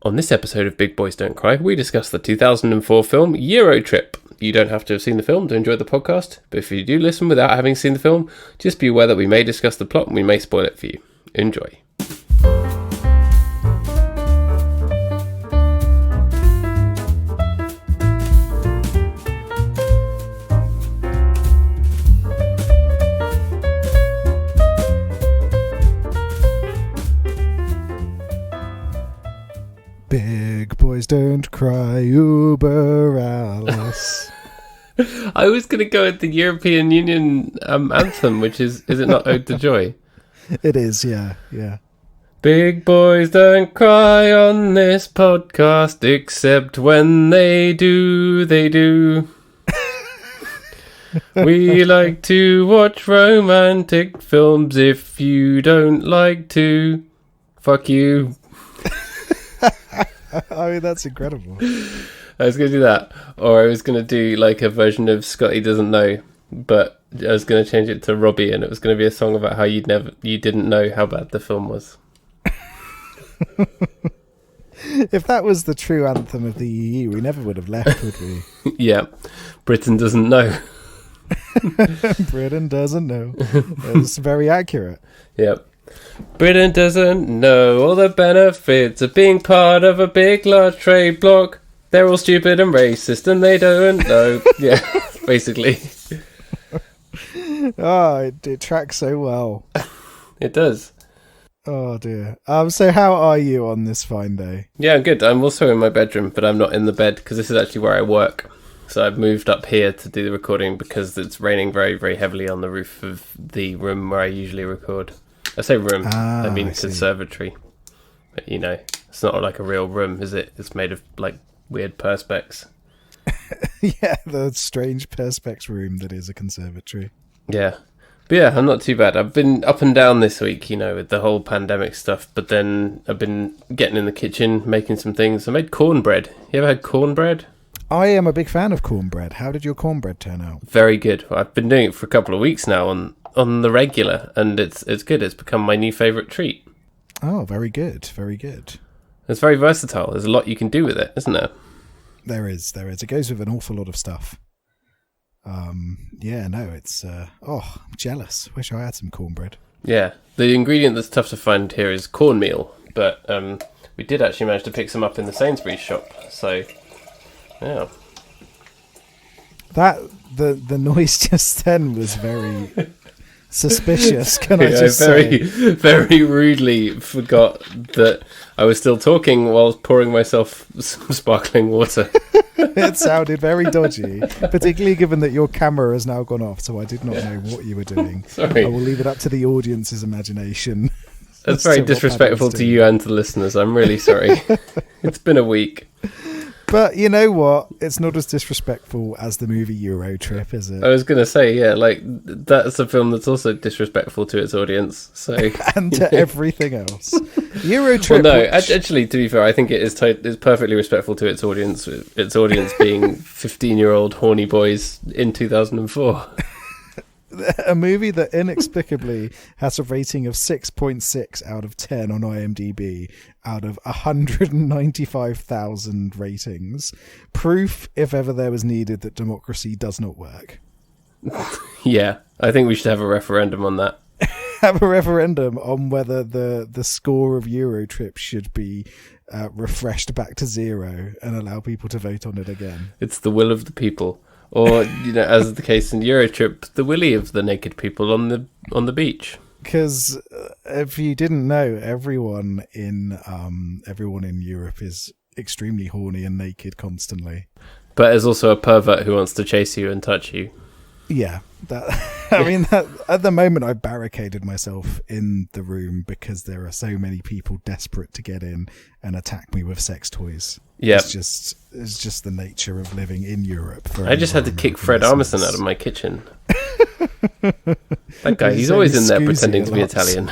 On this episode of Big Boys Don't Cry, we discuss the 2004 film Eurotrip. You don't have to have seen the film to enjoy the podcast, but if you do listen without having seen the film, just be aware that we may discuss the plot and we may spoil it for you. Enjoy. Big boys don't cry, Uber Alice. I was going to go with the European Union anthem, which is it not Ode to Joy? It is, yeah. Big boys don't cry on this podcast, except when they do, they do. We like to watch romantic films. If you don't like to, fuck you. I mean, that's incredible. I was going to do that, or I was going to do like a version of Scotty Doesn't Know, but I was going to change it to Robbie, and it was going to be a song about how you didn't know how bad the film was. If that was the true anthem of the EU, we never would have left, would we? Yeah, Britain doesn't know. Britain doesn't know. That's very accurate. Yep. Britain doesn't know all the benefits of being part of a big, large trade bloc. They're all stupid and racist and they don't know. Yeah, basically. It tracks so well. It does. Oh, dear. So how are you on this fine day? Yeah, I'm good. I'm also in my bedroom, but I'm not in the bed because this is actually where I work. So I've moved up here to do the recording because it's raining very, very heavily on the roof of the room where I usually record. I say room, I mean conservatory. But, you know, it's not like a real room, is it? It's made of, like, weird perspex. Yeah, the strange perspex room that is a conservatory. Yeah. But yeah, I'm not too bad. I've been up and down this week, you know, with the whole pandemic stuff. But then I've been getting in the kitchen, making some things. I made cornbread. You ever had cornbread? I am a big fan of cornbread. How did your cornbread turn out? Very good. I've been doing it for a couple of weeks now on the regular, and it's good. It's become my new favourite treat. Oh, very good. Very good. It's very versatile. There's a lot you can do with it, isn't there? There is. It goes with an awful lot of stuff. It's... I'm jealous. Wish I had some cornbread. Yeah. The ingredient that's tough to find here is cornmeal, but we did actually manage to pick some up in the Sainsbury's shop, so... Yeah. The noise just then was very suspicious, can I just say? Very rudely forgot that I was still talking while pouring myself some sparkling water. It sounded very dodgy, particularly given that your camera has now gone off, so I did not know what you were doing. Sorry. I will leave it up to the audience's imagination. That's very disrespectful to you and to listeners. I'm really sorry. It's been a week. But you know what? It's not as disrespectful as the movie Eurotrip, is it? I was going to say, yeah, like, that's a film that's also disrespectful to its audience. So and to everything else. Eurotrip... Well, no, actually, to be fair, I think it is it's perfectly respectful to its audience being 15-year-old horny boys in 2004. A movie that inexplicably has a rating of 6.6 out of 10 on IMDb out of 195,000 ratings. Proof, if ever there was needed, that democracy does not work. Yeah, I think we should have a referendum on that. Have a referendum on whether the score of Eurotrip should be refreshed back to 0 and allow people to vote on it again. It's the will of the people. Or, you know, as is the case in Eurotrip, the willy of the naked people on the beach. Because if you didn't know, everyone in Europe is extremely horny and naked constantly. But there's also a pervert who wants to chase you and touch you. Yeah, at the moment I've barricaded myself in the room because there are so many people desperate to get in and attack me with sex toys. Yeah, it's just the nature of living in Europe. I just had to kick Fred Armisen out of my kitchen. That guy, he's always in there pretending to be Italian.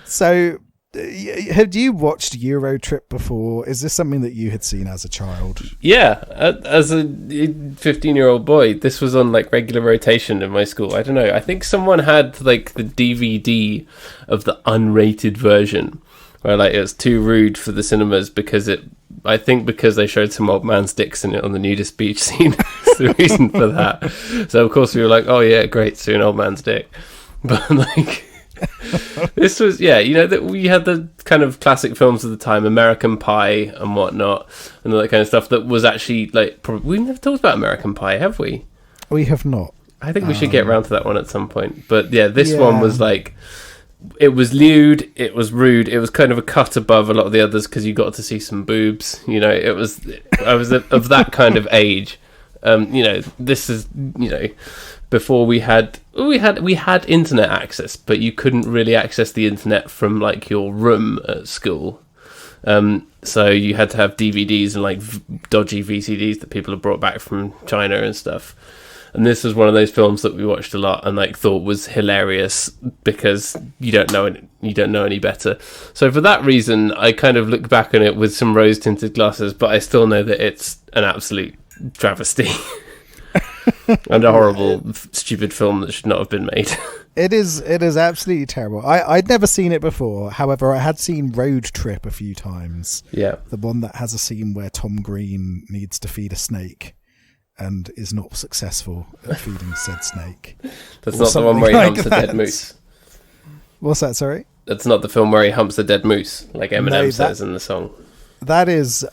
So Had you watched Eurotrip before? Is this something that you had seen as a child? Yeah, as a 15-year-old boy, this was on like regular rotation in my school. I don't know. I think someone had like the DVD of the unrated version, where like it was too rude for the cinemas because they showed some old man's dicks in it on the nudist beach scene. That's the reason for that. So of course we were like, oh yeah, great, see an old man's dick. But like. This was, that we had the kind of classic films of the time, American Pie and whatnot, and all that kind of stuff that was actually like, we've never talked about American Pie, have we? We have not. I think we should get around to that one at some point. But yeah, this one was like, it was lewd, it was rude, it was kind of a cut above a lot of the others because you got to see some boobs. I was of that kind of age. This is, before we had internet access, but you couldn't really access the internet from like your room at school. So you had to have DVDs and like dodgy VCDs that people had brought back from China and stuff. And this was one of those films that we watched a lot and like thought was hilarious because you don't know any better. So for that reason, I kind of look back on it with some rose-tinted glasses, but I still know that it's an absolute travesty. And a horrible, stupid film that should not have been made. It is absolutely terrible. I'd never seen it before. However, I had seen Road Trip a few times. Yeah. The one that has a scene where Tom Green needs to feed a snake and is not successful at feeding said snake. That's not the one where he humps a dead moose. What's that, sorry? That's not the film where he humps a dead moose, like Eminem says in the song. That is...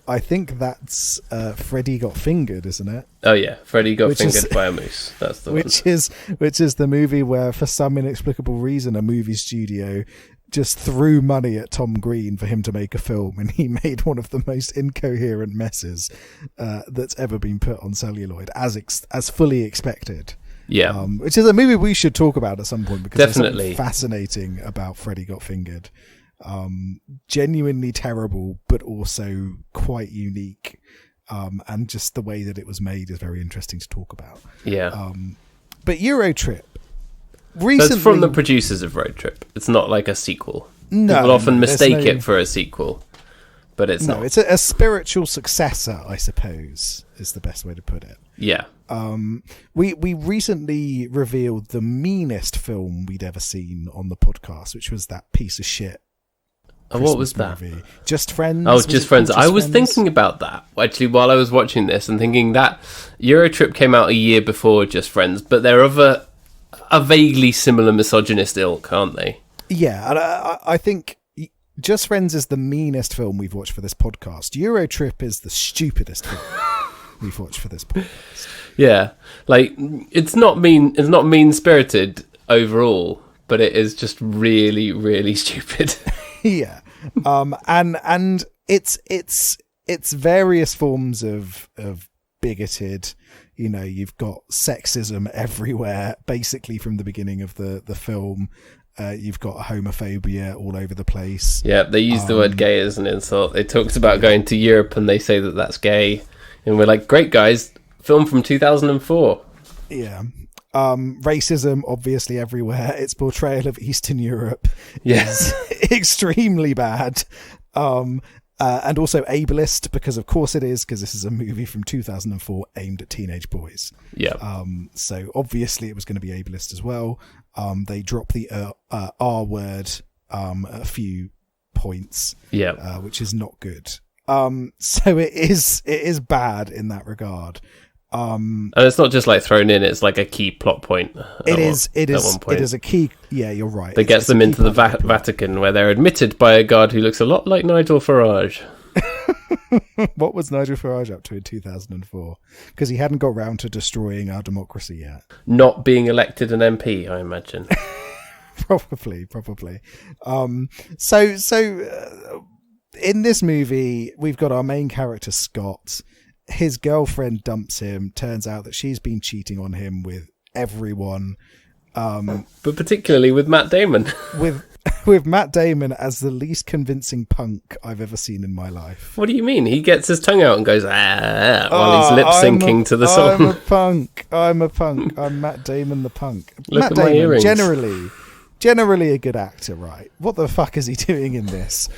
I think that's Freddy Got Fingered, isn't it? Oh yeah, Freddy Got Fingered by a Moose. That's the one. Which is the movie where, for some inexplicable reason, a movie studio just threw money at Tom Green for him to make a film, and he made one of the most incoherent messes that's ever been put on celluloid, as fully expected. Yeah, which is a movie we should talk about at some point because definitely there's something fascinating about Freddy Got Fingered. Genuinely terrible, but also quite unique, and just the way that it was made is very interesting to talk about. But Eurotrip recently, that's from the producers of Road Trip. It's not like a sequel. People often mistake it for a sequel, but it's not. It's a spiritual successor, I suppose, is the best way to put it. Yeah. We recently revealed the meanest film we'd ever seen on the podcast, which was that piece of shit. What was that? Movie. Just Friends? Oh, Just Friends. I was thinking about that, actually, while I was watching this, and thinking that Eurotrip came out a year before Just Friends, but they're of a vaguely similar misogynist ilk, aren't they? Yeah, and I think Just Friends is the meanest film we've watched for this podcast. Eurotrip is the stupidest film we've watched for this podcast. Yeah, like, it's not mean-spirited overall, but it is just really, really stupid. Yeah. And it's various forms of bigoted, you've got sexism everywhere, basically from the beginning of the film. You've got homophobia all over the place. Yeah, they use the word gay as an insult. They talked about going to Europe and they say that that's gay. And we're like, great guys, film from 2004. Yeah. Racism obviously everywhere. Its portrayal of Eastern Europe is extremely bad, and also ableist, because of course it is, because this is a movie from 2004 aimed at teenage boys. So obviously it was going to be ableist as well. They drop the R word at a few points, which is not good. So it is bad in that regard. And it's not just like thrown in; it's like a key plot point. It is a key. Yeah, you're right. That gets them into the Vatican, where they're admitted by a guard who looks a lot like Nigel Farage. What was Nigel Farage up to in 2004? Because he hadn't got round to destroying our democracy yet. Not being elected an MP, I imagine. Probably. So in this movie, we've got our main character Scott. His girlfriend dumps him. Turns out that she's been cheating on him with everyone, but particularly with Matt Damon. with Matt Damon as the least convincing punk I've ever seen in my life. What do you mean? He gets his tongue out and goes while he's lip syncing to the song. I'm a punk. I'm Matt Damon the punk. Look Matt at my Damon earrings. generally generally a good actor, right? What the fuck is he doing in this?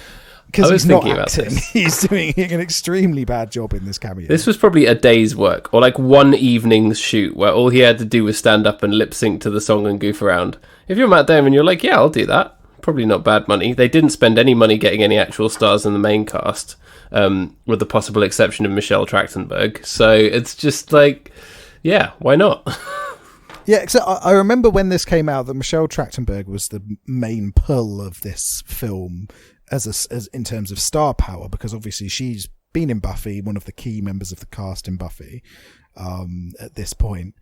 Because he's not acting. He's doing an extremely bad job in this cameo. This was probably a day's work, or like one evening's shoot, where all he had to do was stand up and lip sync to the song and goof around. If you're Matt Damon, you're like, yeah, I'll do that. Probably not bad money. They didn't spend any money getting any actual stars in the main cast, with the possible exception of Michelle Trachtenberg. So it's just like, yeah, why not? Yeah, so I remember when this came out that Michelle Trachtenberg was the main pull of this film as in terms of star power, because obviously she's been in Buffy, one of the key members of the cast in Buffy at this point.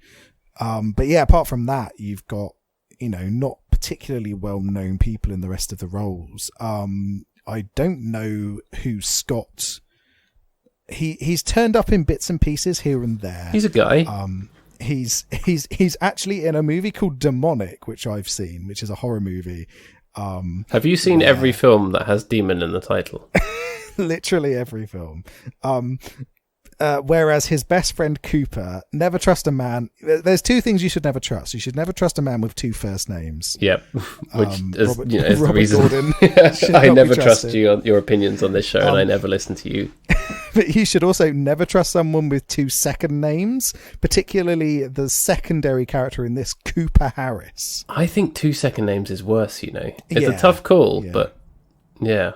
But yeah, apart from that, you've got, not particularly well-known people in the rest of the roles. I don't know who Scott... He's turned up in bits and pieces here and there. He's a guy. He's actually in a movie called Demonic, which I've seen, which is a horror movie. Have you seen every film that has demon in the title? Literally every film. Whereas his best friend Cooper, never trust a man. There's two things you should never trust. You should never trust a man with two first names. Yep. Which is, Robert, is the Robert reason. Gordon. I never trust your opinions on this show, and I never listen to you. But you should also never trust someone with two second names, particularly the secondary character in this, Cooper Harris. I think 2 second names is worse, It's a tough call, but yeah.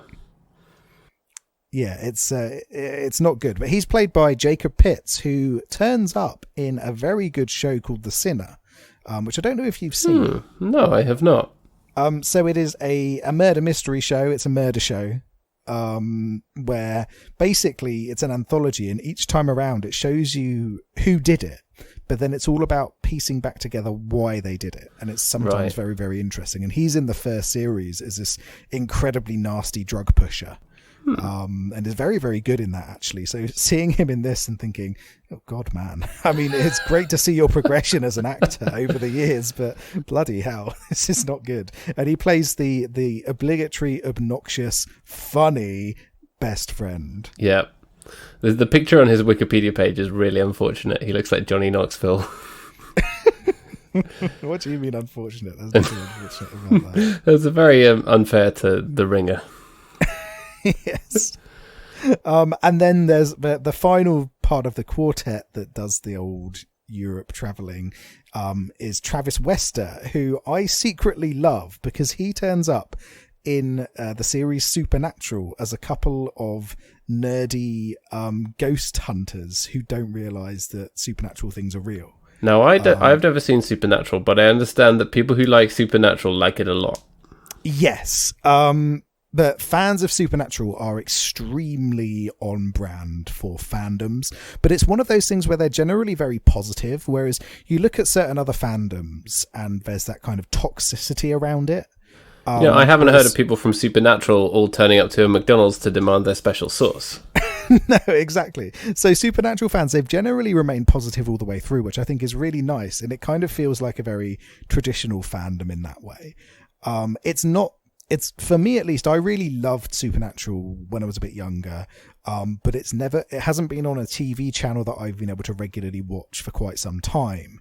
Yeah, it's not good. But he's played by Jacob Pitts, who turns up in a very good show called The Sinner, which I don't know if you've seen. No, I have not. So it is a murder mystery show. It's a murder show where basically it's an anthology, and each time around it shows you who did it, but then it's all about piecing back together why they did it, and it's sometimes very, very interesting. And he's in the first series as this incredibly nasty drug pusher. And is very, very good in that, actually. So seeing him in this and thinking, oh God, man. I mean, it's great to see your progression as an actor over the years, but bloody hell, this is not good. And he plays the obligatory, obnoxious, funny best friend. Yeah. The picture on his Wikipedia page is really unfortunate. He looks like Johnny Knoxville. What do you mean unfortunate? There's nothing unfortunate about that. It's very unfair to the ringer. Yes. And then there's the final part of the quartet that does the old Europe travelling is Travis Wester, who I secretly love because he turns up in the series Supernatural as a couple of nerdy ghost hunters who don't realise that supernatural things are real. Now, I've never seen Supernatural, but I understand that people who like Supernatural like it a lot. Yes. But fans of Supernatural are extremely on brand for fandoms, but it's one of those things where they're generally very positive, whereas you look at certain other fandoms and there's that kind of toxicity around it. I haven't heard of people from Supernatural all turning up to a McDonald's to demand their special sauce. No, exactly. So Supernatural fans, they've generally remained positive all the way through, which I think is really nice, and it kind of feels like a very traditional fandom in that way. It's for me at least, I really loved Supernatural when I was a bit younger, but it hasn't been on a TV channel that I've been able to regularly watch for quite some time.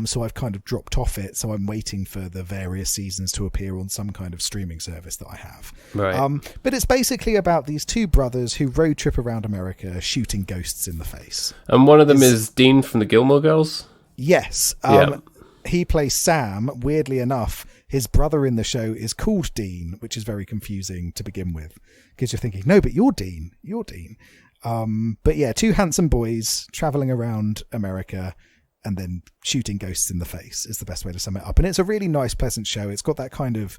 So I've kind of dropped off it. So I'm waiting for the various seasons to appear on some kind of streaming service that I have. Right. But it's basically about these two brothers who road trip around America shooting ghosts in the face. And one of them is Dean from the Gilmore Girls? Yes. He plays Sam. Weirdly enough, his brother in the show is called Dean, which is very confusing to begin with, because you're thinking, no, but you're Dean. But yeah, two handsome boys traveling around America and then shooting ghosts in the face is the best way to sum it up. And it's a really nice, pleasant show. It's got that kind of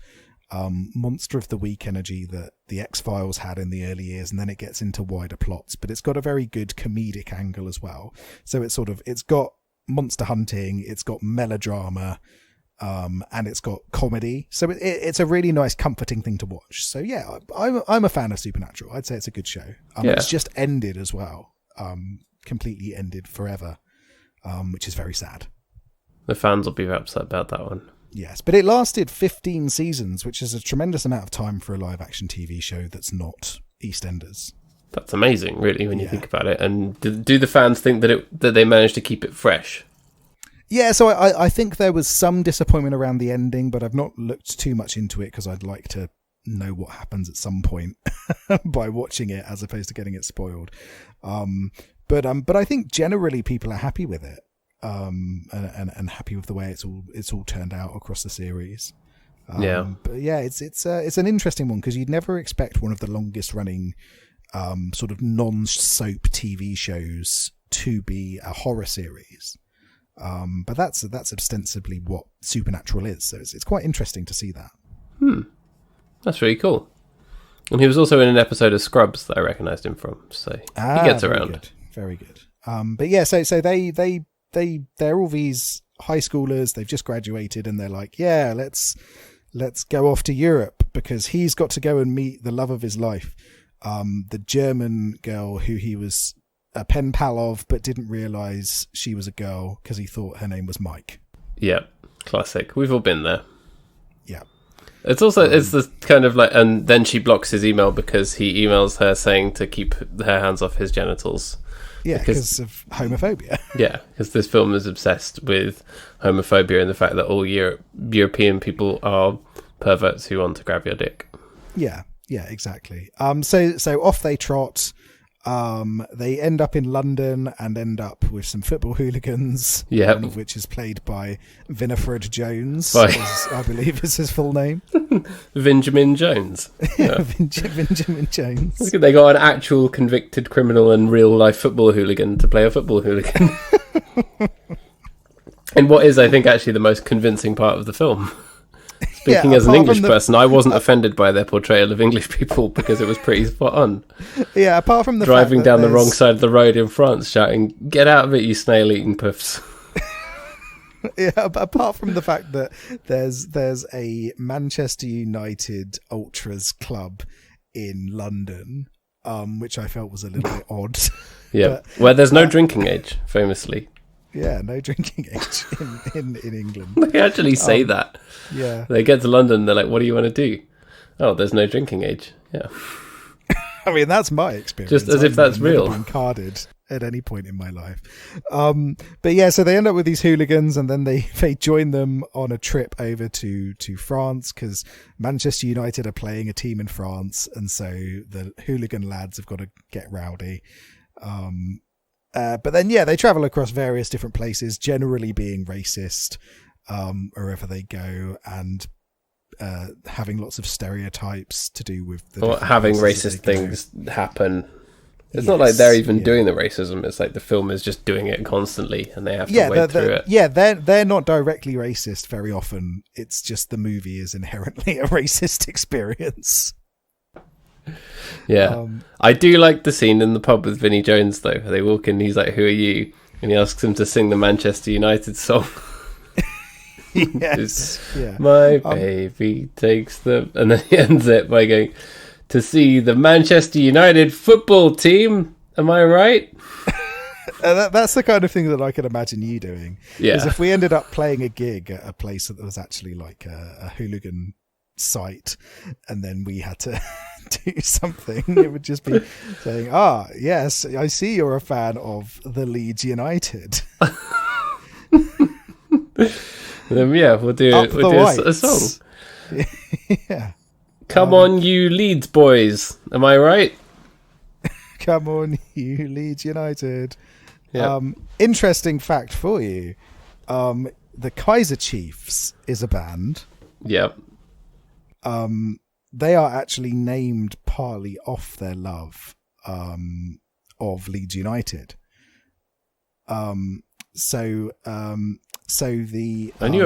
monster of the week energy that the X-Files had in the early years, and then it gets into wider plots, but it's got a very good comedic angle as well. So it's got monster hunting, it's got melodrama, and it's got comedy, so it's a really nice, comforting thing to watch. So yeah, I'm a fan of Supernatural. I'd say it's a good show. It's just ended as well, completely ended forever, which is very sad. The fans will be upset about that one. Yes, but it lasted 15 seasons, which is a tremendous amount of time for a live action TV show that's not EastEnders. That's amazing, really, when you think about it. And do the fans think that they managed to keep it fresh? Yeah, so I think there was some disappointment around the ending, but I've not looked too much into it because I'd like to know what happens at some point by watching it as opposed to getting it spoiled. But I think generally people are happy with it, and happy with the way it's all turned out across the series. But yeah, it's an interesting one because you'd never expect one of the longest running sort of non-soap TV shows to be a horror series. But that's ostensibly what Supernatural is, so it's quite interesting to see that. That's really cool. And he was also in an episode of Scrubs that I recognised him from, so he gets around. Very good. But yeah, so they're all these high schoolers. They've just graduated, and they're like, yeah, let's go off to Europe because he's got to go and meet the love of his life, the German girl who he was a pen pal of, but didn't realise she was a girl because he thought her name was Mike. Yeah, classic. We've all been there. Yeah. It's also, it's the kind of like, and then she blocks his email because he emails her saying to keep her hands off his genitals. Yeah, because of homophobia. Yeah, because this film is obsessed with homophobia and the fact that all European people are perverts who want to grab your dick. Yeah, exactly. So off they trot. They end up in London and end up with some football hooligans. Yeah, one of which is played by Winifred Jones, as I believe is his full name. Benjamin Jones. Yeah. Benjamin Jones. They got an actual convicted criminal and real life football hooligan to play a football hooligan. In what is, I think, actually the most convincing part of the film. Speaking as an English person, I wasn't offended by their portrayal of English people because it was pretty spot on. Yeah, apart from the driving fact down the wrong side of the road in France, shouting, "Get out of it, you snail-eating puffs!" Yeah, apart from the fact that there's a Manchester United Ultras club in London, which I felt was a little bit odd. Yeah, where there's no drinking age, famously. Yeah, no drinking age in England. They actually say that. Yeah. They get to London, they're like, what do you want to do? Oh, there's no drinking age. Yeah. I mean, that's my experience. Just as if that's real. I've never been carded at any point in my life. But yeah, so they end up with these hooligans and then they join them on a trip over to France because Manchester United are playing a team in France. And so the hooligan lads have got to get rowdy. But then, yeah, they travel across various different places, generally being racist wherever they go, and having lots of stereotypes to do with having racist things happen. It's not like they're even doing the racism. It's like the film is just doing it constantly, and they have to wade through it. Yeah, they're not directly racist very often. It's just the movie is inherently a racist experience. Yeah, I do like the scene in the pub with Vinnie Jones though. They walk in, he's like, "Who are you?" And he asks him to sing the Manchester United song. Yes, yeah. My baby takes the, and then he ends it by going, "To see the Manchester United football team." Am I right? That's the kind of thing that I could imagine you doing. Yeah, because if we ended up playing a gig at a place that was actually like a hooligan site, and then we had to do something, it would just be saying, yes, I see you're a fan of the Leeds United. Then we'll do a song. Yeah, come on, you Leeds boys, am I right? Come on, you Leeds United. Yep. Interesting fact for you, the Kaiser Chiefs is a band. Yep. They are actually named partly off their love of Leeds United. I knew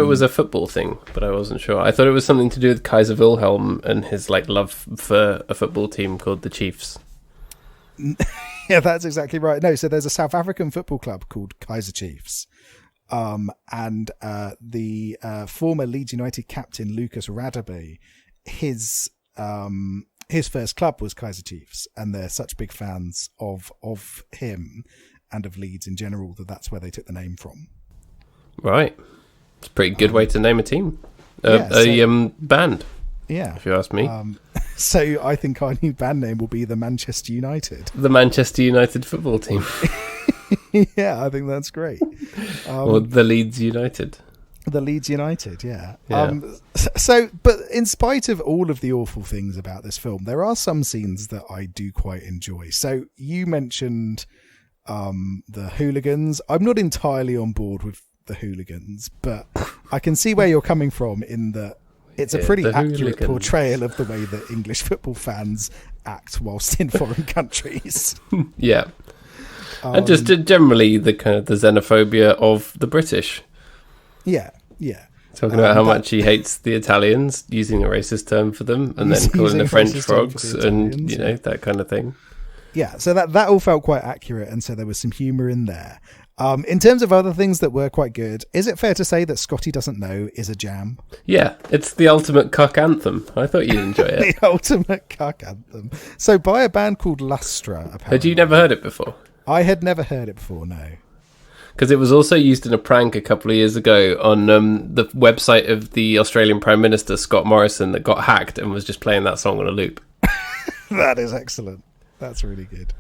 it was a football thing, but I wasn't sure. I thought it was something to do with Kaiser Wilhelm and his love for a football team called the Chiefs. Yeah, that's exactly right. No, so there's a South African football club called Kaiser Chiefs. And the former Leeds United captain Lucas Radebe, his first club was Kaiser Chiefs, and they're such big fans of him and of Leeds in general that's where they took the name from. Right, it's a pretty good way to name a team, band. Yeah, if you ask me. So I think our new band name will be the Manchester United. The Manchester United football team. Yeah, I think that's great. Or the Leeds United. The Leeds United, yeah. Yeah. But in spite of all of the awful things about this film, there are some scenes that I do quite enjoy. So you mentioned the hooligans. I'm not entirely on board with the hooligans, but I can see where you're coming from in that it's a pretty accurate portrayal of the way that English football fans act whilst in foreign countries. Yeah. And just generally the kind of the xenophobia of the British. Yeah. Talking about how much he hates the Italians, using a racist term for them, and then calling the French frogs, and that kind of thing. Yeah, so that all felt quite accurate, and so there was some humour in there. In terms of other things that were quite good, is it fair to say that Scotty Doesn't Know is a jam? Yeah, it's the ultimate cuck anthem. I thought you'd enjoy it. The ultimate cuck anthem. So by a band called Lustra, apparently. Had you never heard it before? I had never heard it before, no. Because it was also used in a prank a couple of years ago on the website of the Australian Prime Minister, Scott Morrison, that got hacked and was just playing that song on a loop. That is excellent. That's really good.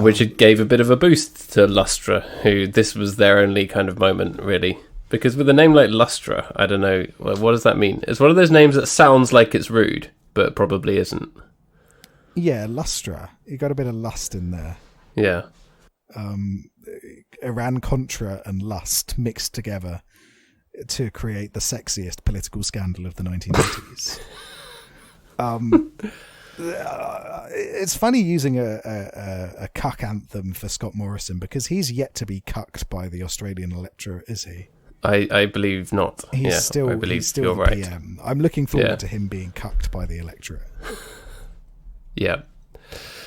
Which gave a bit of a boost to Lustra, who this was their only kind of moment, really. Because with a name like Lustra, I don't know, what does that mean? It's one of those names that sounds like it's rude, but probably isn't. Yeah, Lustra. You got a bit of lust in there. Yeah. Iran-Contra and lust mixed together to create the sexiest political scandal of the 1980s. It's funny using a cuck anthem for Scott Morrison because he's yet to be cucked by the Australian electorate, is he? I believe not. He's still you're right. PM. I'm looking forward to him being cucked by the electorate. Yeah.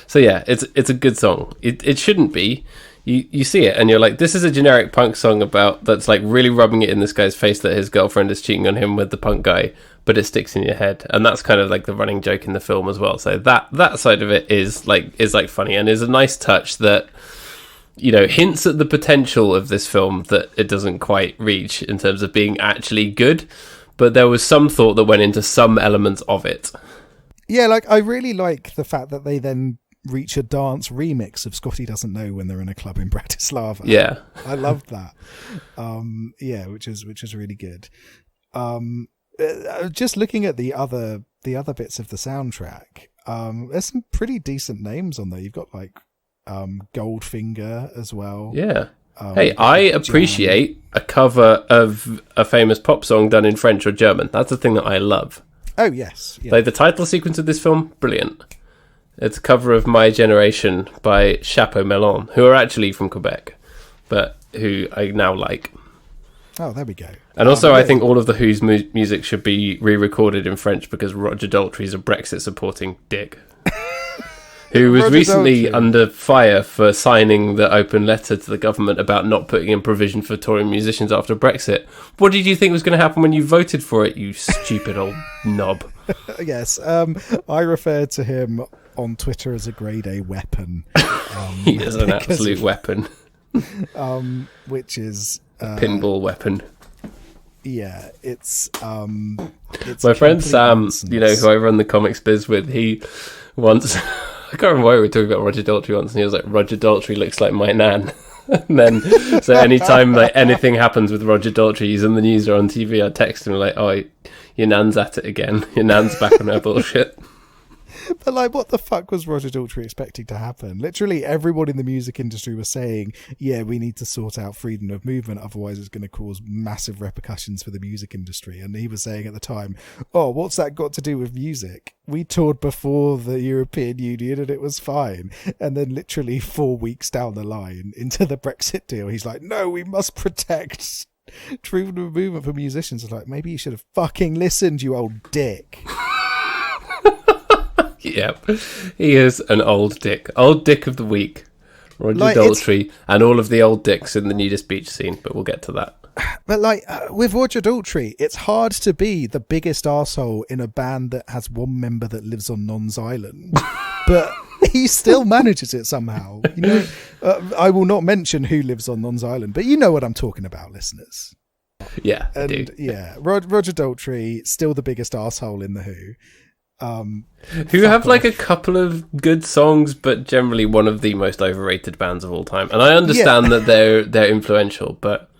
So yeah, it's a good song. It shouldn't be. You see it and you're like, this is a generic punk song that's like really rubbing it in this guy's face that his girlfriend is cheating on him with the punk guy, but it sticks in your head, and that's kind of like the running joke in the film as well. So that side of it is like funny and is a nice touch that, you know, hints at the potential of this film that it doesn't quite reach in terms of being actually good, but there was some thought that went into some elements of it. Yeah, like I really like the fact that they then reach a dance remix of Scotty Doesn't Know when they're in a club in Bratislava. Yeah, I loved that. Which is really good. Just looking at the other bits of the soundtrack, there's some pretty decent names on there. You've got like Goldfinger as well. Yeah. Hey, I appreciate a cover of a famous pop song done in French or German. That's the thing that I love. Oh yes, yeah. Like the title sequence of this film, brilliant. It's a cover of My Generation by Chapeau Melon, who are actually from Quebec, but who I now like. Oh, there we go. And also, I think all of the Who's music should be re-recorded in French because Roger Daltrey's a Brexit-supporting dick. Who was recently under fire for signing the open letter to the government about not putting in provision for touring musicians after Brexit. What did you think was going to happen when you voted for it, you stupid old knob? Yes, I referred to him on Twitter as a grade A weapon. He is an absolute weapon. Which is... a pinball weapon. Yeah, it's my friend Sam, nonsense. You know, who I run the comics biz with, he once... I can't remember why we were talking about Roger Daltrey once, and he was like, Roger Daltrey looks like my nan. And then, so anytime like anything happens with Roger Daltrey, he's in the news or on TV, I text him like, oh, your nan's at it again. Your nan's back on her bullshit. But like, what the fuck was Roger Daltrey expecting to happen? Literally everyone in the music industry was saying, yeah, we need to sort out freedom of movement, otherwise it's going to cause massive repercussions for the music industry. And he was saying at the time, oh, what's that got to do with music? We toured before the European Union and it was fine. And then literally 4 weeks down the line into the Brexit deal, he's like, no, we must protect freedom of movement for musicians. It's like, maybe you should have fucking listened, you old dick. Yep, he is an old dick. Old dick of the week. Roger Daltrey and all of the old dicks in the nudist beach scene, but we'll get to that. But like, with Roger Daltrey, it's hard to be the biggest arsehole in a band that has one member that lives on Non's Island. But he still manages it somehow. You know, I will not mention who lives on Non's Island, but you know what I'm talking about, listeners. Yeah, and I do. Yeah, Roger Daltrey, still the biggest arsehole in The Who. Who have like a couple of good songs, but generally one of the most overrated bands of all time. And I understand that they're influential, but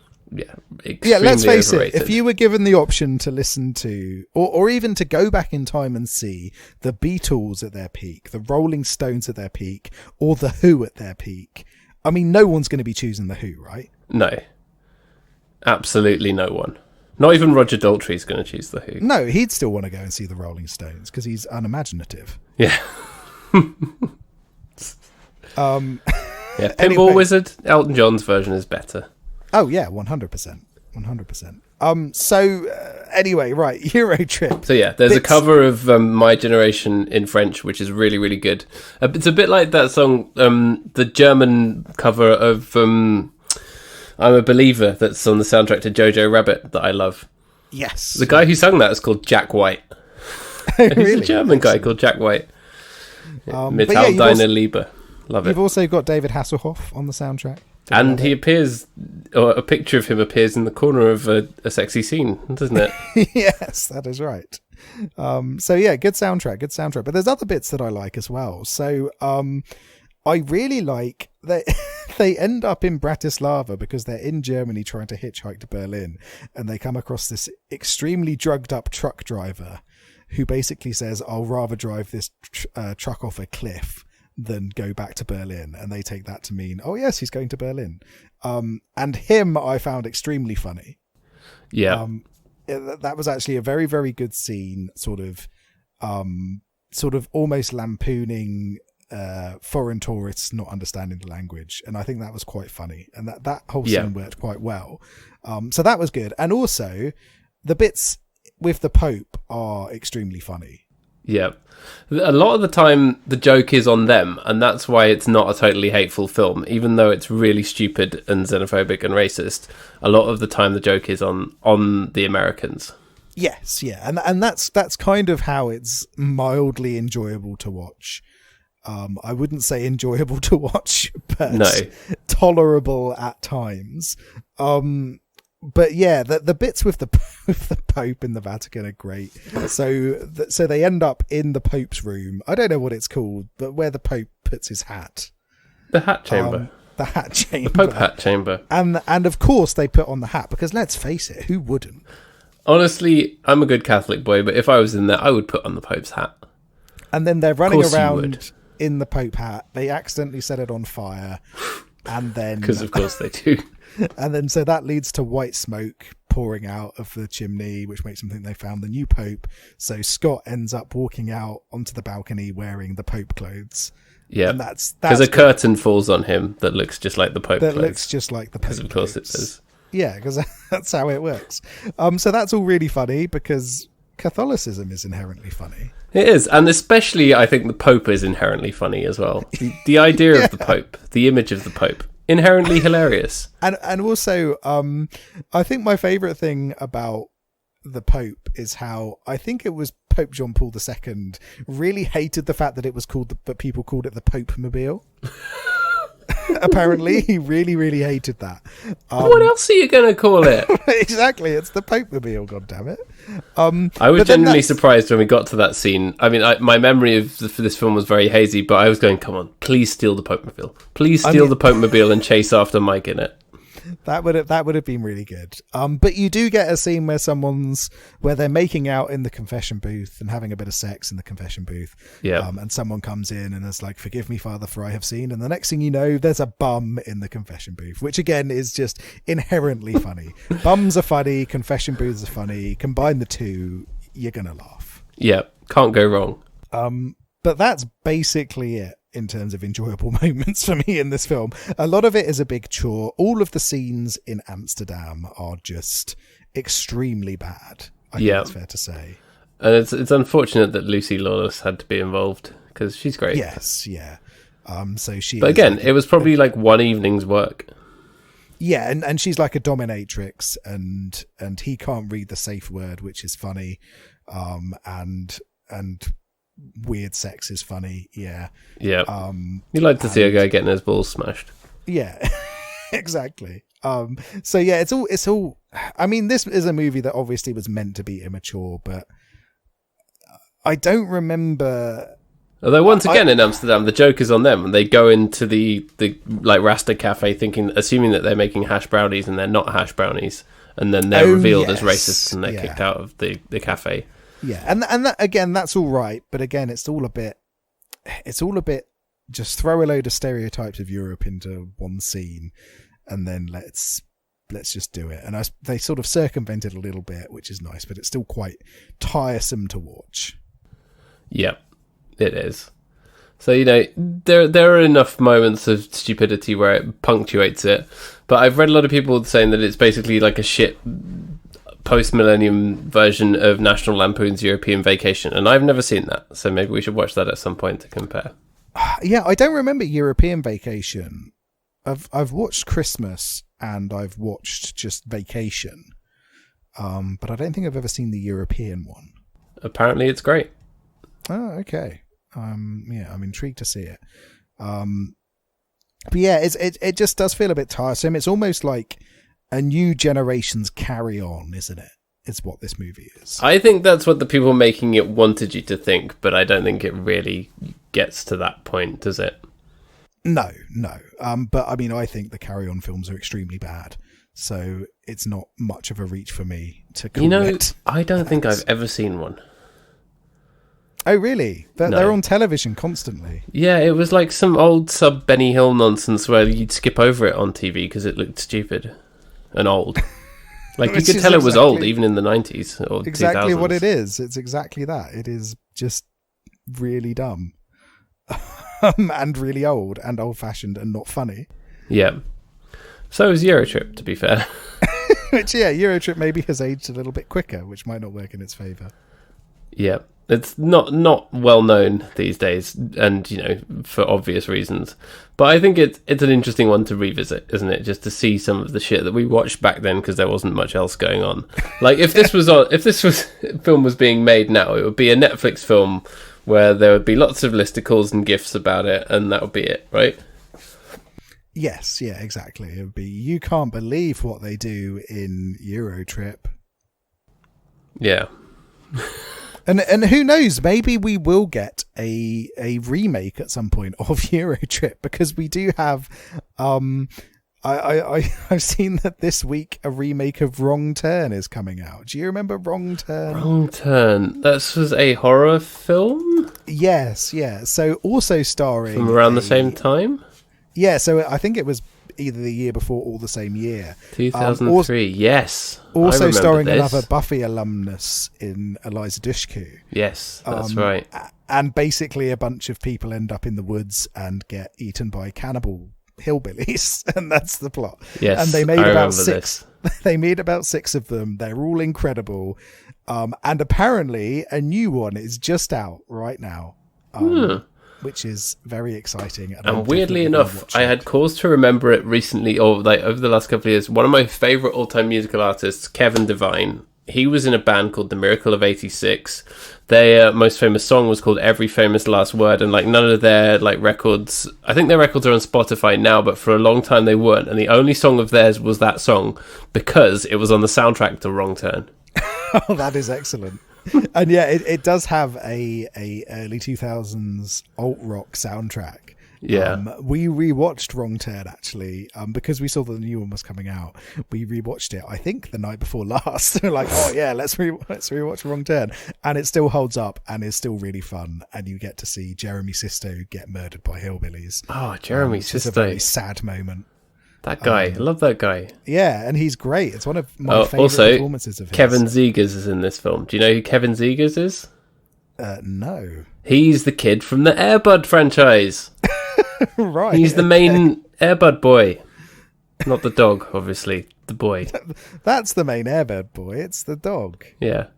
extremely let's face overrated. it, if you were given the option to listen to, or even to go back in time and see the Beatles at their peak, the Rolling Stones at their peak, or the Who at their peak, I mean, no one's going to be choosing the Who, right? No. Absolutely no one. Not even Roger Daltrey's going to choose the Who. No, he'd still want to go and see the Rolling Stones because he's unimaginative. Yeah. Pinball Pinball Wizard, Elton John's version is better. Oh yeah, 100%. 100%. Anyway, right, Eurotrip. So yeah, there's a cover of My Generation in French, which is really, really good. It's a bit like that song, the German cover of I'm a Believer, that's on the soundtrack to Jojo Rabbit, that I love. Yes. The guy who sung that is called Jack White. Really? He's a German guy called Jack White. Metall Deine Liebe. Love it. You've also got David Hasselhoff on the soundtrack. And he appears, or a picture of him appears in the corner of a sexy scene, doesn't it? Yes, that is right. So yeah, good soundtrack. But there's other bits that I like as well. So I really like that they end up in Bratislava because they're in Germany trying to hitchhike to Berlin, and they come across this extremely drugged up truck driver who basically says, "I'll rather drive this truck off a cliff than go back to Berlin," and they take that to mean, oh yes, he's going to Berlin. And him I found extremely funny. Yeah. That was actually a very, very good scene, sort of almost lampooning foreign tourists not understanding the language, and I think that was quite funny, and that whole scene worked quite well. So that was good. And also the bits with the Pope are extremely funny. Yeah. A lot of the time, the joke is on them, and that's why it's not a totally hateful film. Even though it's really stupid and xenophobic and racist, a lot of the time the joke is on the Americans. Yes, yeah. And that's kind of how it's mildly enjoyable to watch. I wouldn't say enjoyable to watch, but tolerable at times. But yeah, the bits with the Pope in the Vatican are great. So they end up in the Pope's room. I don't know what it's called, but where the Pope puts his hat. The hat chamber. The hat chamber. The Pope hat chamber. And of course they put on the hat, because let's face it, who wouldn't? Honestly, I'm a good Catholic boy, but if I was in there, I would put on the Pope's hat. And then they're running around in the Pope hat. They accidentally set it on fire. And then... Because of course they do. And then so that leads to white smoke pouring out of the chimney, which makes them think they found the new Pope. So Scott ends up walking out onto the balcony wearing the Pope clothes. Yeah, and that's because a curtain falls on him that looks just like the Pope clothes. That looks just like the Pope clothes. Because of course it does. Yeah, because that's how it works. So that's all really funny, because Catholicism is inherently funny. It is, and especially I think the Pope is inherently funny as well. The idea of the Pope, the image of the Pope, inherently hilarious. And also, I think my favourite thing about the Pope is how I think it was Pope John Paul II really hated the fact that it was called, but people called it the Pope-mobile. Apparently, he really, really hated that. What else are you going to call it? Exactly, it's the Pope-mobile, goddammit. I was genuinely surprised when we got to that scene. I mean, my memory of this film was very hazy, but I was going, come on, please steal the Pope-mobile. Please steal the Pope-mobile and chase after Mike in it. That would have been really good. But you do get a scene where they're making out in the confession booth and having a bit of sex in the confession booth. Yeah. And someone comes in and is like, "Forgive me, Father, for I have seen." And the next thing you know, there's a bum in the confession booth, which again is just inherently funny. Bums are funny, confession booths are funny. Combine the two, you're gonna laugh. Yeah, can't go wrong. But that's basically it in terms of enjoyable moments for me in this film. A lot of it is a big chore. All of the scenes in Amsterdam are just extremely bad. I think it's fair to say. And it's unfortunate that Lucy Lawless had to be involved, because she's great. Yes, yeah. So she. But again, it was probably like one evening's work. Yeah, and she's like a dominatrix, and he can't read the safe word, which is funny. And weird sex is funny. Yeah. You like to see a guy getting his balls smashed. Yeah. Exactly. So yeah, it's all I mean, this is a movie that obviously was meant to be immature, but I don't remember. Although once again in Amsterdam, the joke is on them, and they go into the like Rasta cafe assuming that they're making hash brownies, and they're not hash brownies, and then they're revealed as racist, and they're kicked out of the cafe. Yeah, and that, again, that's all right, but again, it's all a bit just throw a load of stereotypes of Europe into one scene, and then let's just do it. And they sort of circumvent it a little bit, which is nice, but it's still quite tiresome to watch. Yeah. It is. So, you know, there are enough moments of stupidity where it punctuates it. But I've read a lot of people saying that it's basically like a shit post-millennium version of National Lampoon's European Vacation. And I've never seen that. So maybe we should watch that at some point to compare. Yeah, I don't remember European Vacation. I've watched Christmas and I've watched just Vacation. But I don't think I've ever seen the European one. Apparently it's great. Oh, okay. Yeah, I'm intrigued to see it. But yeah, it just does feel a bit tiresome. It's almost like a new generation's Carry On, isn't it? It's what this movie is. I think that's what the people making it wanted you to think, but I don't think it really gets to that point, does it? No. But I mean, I think the Carry On films are extremely bad, so it's not much of a reach for me to call it. I don't think I've ever seen one. Oh, really? They're on television constantly. Yeah, it was like some old sub Benny Hill nonsense where you'd skip over it on TV because it looked stupid and old. Like, you could tell it was old even in the 90s or exactly 2000s. What it is. It's exactly that. It is just really dumb and really old and old-fashioned and not funny. Yeah. So is Eurotrip, to be fair. Which, yeah, Eurotrip maybe has aged a little bit quicker, which might not work in its favour. Yeah. It's not well known these days, and, you know, for obvious reasons. But I think it's an interesting one to revisit, isn't it? Just to see some of the shit that we watched back then, because there wasn't much else going on. Like, if this film was being made now, it would be a Netflix film where there would be lots of listicles and gifs about it, and that would be it, right? Yes, yeah, exactly. It would be, you can't believe what they do in Eurotrip. Yeah. And who knows, maybe we will get a remake at some point of Eurotrip, because we do have I've seen that this week a remake of Wrong Turn is coming out. Do you remember Wrong Turn? Wrong Turn. That was a horror film? Yes, yeah. So also starring from around the same time? Yeah, so I think it was either the year before or the same year. 2003, yes. Also starring another Buffy alumnus in Eliza Dushku. Yes, that's right. And basically a bunch of people end up in the woods and get eaten by cannibal hillbillies, and that's the plot. Yes, and they made about six. This. They made about 6 of them. They're all incredible. And apparently a new one is just out right now. Which is very exciting. And weirdly enough, I had cause to remember it recently, or like over the last couple of years. One of my favourite all-time musical artists, Kevin Devine, he was in a band called The Miracle of 86. Their most famous song was called Every Famous Last Word, and like none of their like records, I think their records are on Spotify now, but for a long time they weren't. And the only song of theirs was that song because it was on the soundtrack to Wrong Turn. Oh, that is excellent. And yeah, it does have a early 2000s alt rock soundtrack. Yeah. We rewatched Wrong Turn actually, because we saw that the new one was coming out. We rewatched it, I think, the night before last. We're like, oh yeah, let's rewatch Wrong Turn, and it still holds up and is still really fun. And you get to see Jeremy Sisto get murdered by hillbillies. Oh, Jeremy Sisto! It's a very sad moment. That guy, I love that guy. Yeah, and he's great. It's one of my favourite performances of his. Kevin Zegers is in this film. Do you know who Kevin Zegers is? No. He's the kid from the Air Bud franchise. Right. He's the main Air Bud boy. Not the dog, obviously. The boy. That's the main Air Bud boy. It's the dog. Yeah.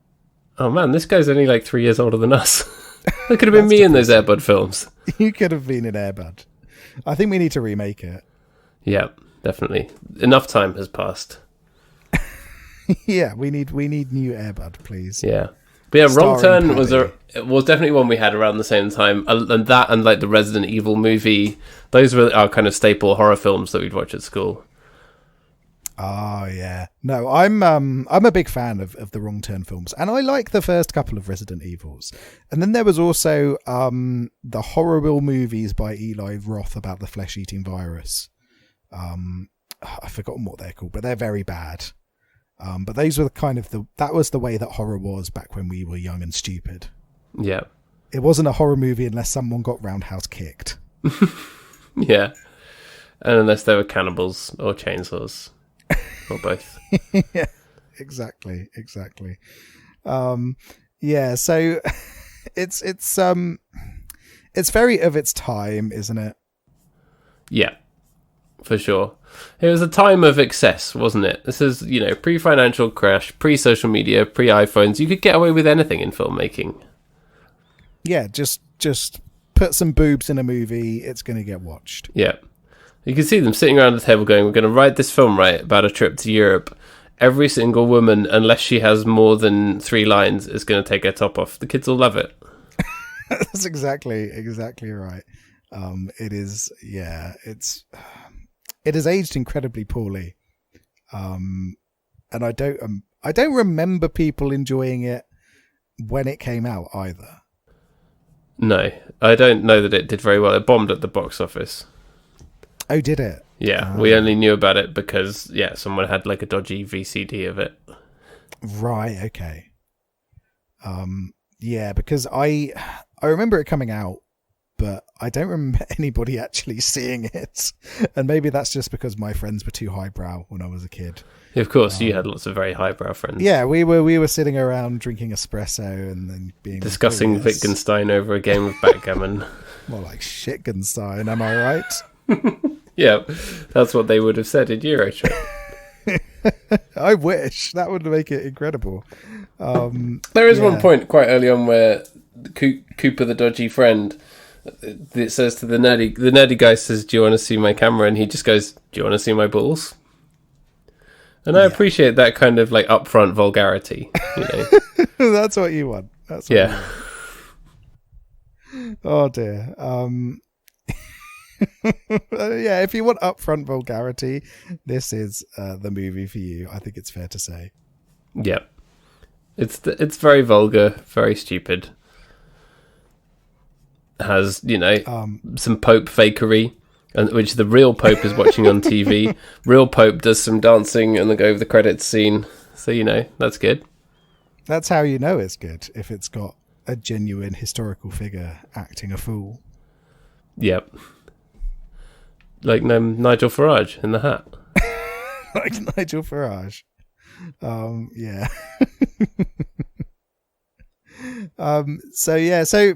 Oh man, this guy's only like 3 years older than us. That could have been me in those Air Bud films. You could have been in Air Bud. I think we need to remake it. Yeah. Definitely. Enough time has passed. Yeah, we need new Air Bud, please. Yeah. But yeah, Wrong Turn Paddy. was definitely one we had around the same time. And that and like the Resident Evil movie, those were our kind of staple horror films that we'd watch at school. Oh yeah, no, I'm a big fan of the Wrong Turn films, and I like the first couple of Resident Evils. And then there was also the horrible movies by Eli Roth about the flesh-eating virus. I've forgotten what they're called, but they're very bad. But those were that was the way that horror was back when we were young and stupid. Yeah, it wasn't a horror movie unless someone got roundhouse kicked. Yeah, and unless they were cannibals or chainsaws. Or both. Yeah, exactly. Yeah, so it's very of its time, isn't it? Yeah, for sure. It was a time of excess, wasn't it? This is, pre-financial crash, pre-social media, pre-iPhones. You could get away with anything in filmmaking. Yeah, just put some boobs in a movie, it's going to get watched. Yeah. You can see them sitting around the table going, we're going to write this film, right, about a trip to Europe. Every single woman, unless she has more than 3 lines, is going to take her top off. The kids will love it. That's exactly right. It has aged incredibly poorly. And I don't remember people enjoying it when it came out either. No, I don't know that it did very well. It bombed at the box office. Oh, did it? Yeah, we only knew about it because, someone had like a dodgy VCD of it. Right, okay. Yeah, because I remember it coming out, but I don't remember anybody actually seeing it. And maybe that's just because my friends were too highbrow when I was a kid. Of course, you had lots of very highbrow friends. Yeah, we were sitting around drinking espresso and then being discussing Wittgenstein over a game of backgammon. More like Shitgenstein, am I right? Yeah, that's what they would have said in Eurotrip. I wish. That would make it incredible. There is one point quite early on where Cooper, the dodgy friend, it says to the nerdy guy says, "Do you want to see my camera?" And he just goes, "Do you want to see my balls?" And I appreciate that kind of like upfront vulgarity. That's what you want. That's what you want. Oh dear. Yeah, if you want upfront vulgarity, this is the movie for you. I think it's fair to say. Yeah, it's very vulgar, very stupid. Has some Pope fakery, and which the real Pope is watching on TV. Real Pope does some dancing and then go over the credits scene. So that's good. That's how you know it's good, if it's got a genuine historical figure acting a fool. Yep. Like Nigel Farage in the hat. Like Nigel Farage. Yeah. So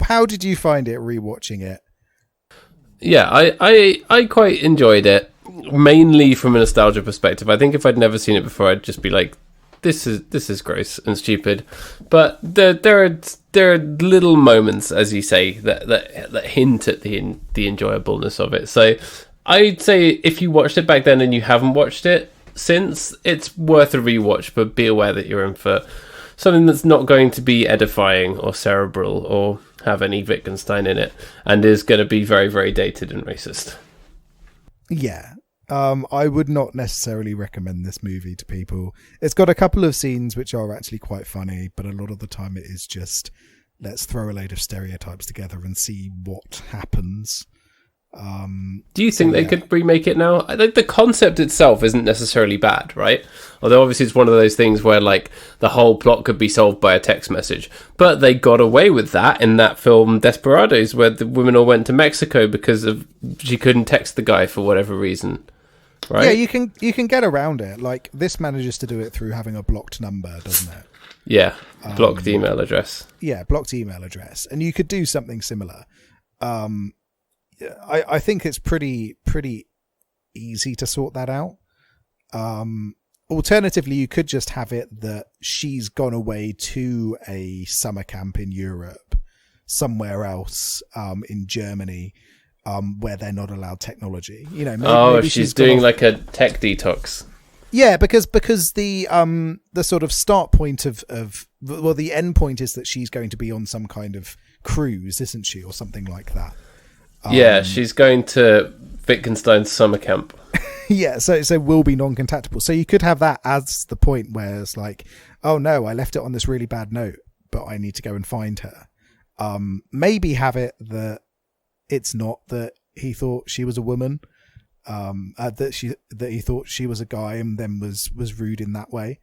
how did you find it rewatching it? Yeah, I quite enjoyed it, mainly from a nostalgia perspective. I think if I'd never seen it before, I'd just be like, this is gross and stupid. But there are little moments, as you say, that hint at the enjoyableness of it. So I'd say if you watched it back then and you haven't watched it since, it's worth a rewatch, but be aware that you're in for something that's not going to be edifying or cerebral or have any Wittgenstein in it, and is going to be very, very dated and racist. Yeah. I would not necessarily recommend this movie to people. It's got a couple of scenes which are actually quite funny, but a lot of the time it is just, let's throw a load of stereotypes together and see what happens. Do you think they could remake it now? I think the concept itself isn't necessarily bad, right? Although obviously it's one of those things where like the whole plot could be solved by a text message. But they got away with that in that film Desperados, where the women all went to Mexico because she couldn't text the guy for whatever reason. Right? Yeah, you can get around it. Like, this manages to do it through having a blocked number, doesn't it? Yeah, blocked email address. Yeah, blocked email address. And you could do something similar. I think it's pretty easy to sort that out. Alternatively, you could just have it that she's gone away to a summer camp in Europe, somewhere else in Germany, where they're not allowed technology. Maybe she's doing like a tech detox. Yeah, because the sort of start point of the end point is that she's going to be on some kind of cruise, isn't she, or something like that. Yeah, she's going to Wittgenstein's summer camp. Yeah, so will be non-contactable. So you could have that as the point where it's like, oh no, I left it on this really bad note, but I need to go and find her. Maybe have it that it's not that he thought she was a woman, that he thought she was a guy and then was rude in that way.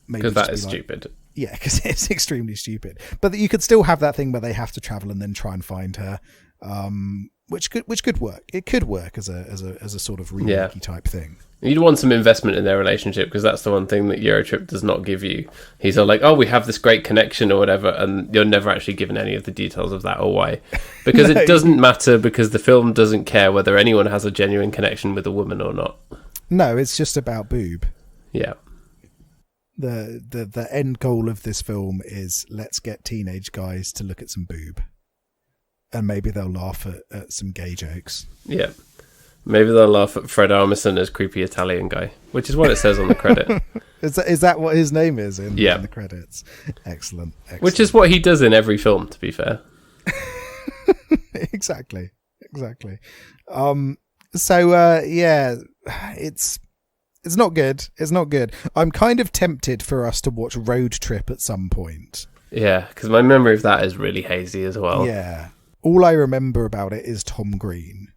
Because that is stupid. Yeah, because it's extremely stupid. But you could still have that thing where they have to travel and then try and find her, which could work. It could work as a sort of remake type thing. You'd want some investment in their relationship, because that's the one thing that Eurotrip does not give you. He's all like, oh, we have this great connection or whatever, and you're never actually given any of the details of that or why. Because no. It doesn't matter, because the film doesn't care whether anyone has a genuine connection with a woman or not. No, it's just about boob. Yeah. The end goal of this film is let's get teenage guys to look at some boob. And maybe they'll laugh at some gay jokes. Yeah. Maybe they'll laugh at Fred Armisen as creepy Italian guy, which is what it says on the credit. Is that what his name is in the credits? Excellent. Which is what he does in every film, to be fair. Exactly. It's not good. It's not good. I'm kind of tempted for us to watch Road Trip at some point. Yeah, because my memory of that is really hazy as well. Yeah. All I remember about it is Tom Green.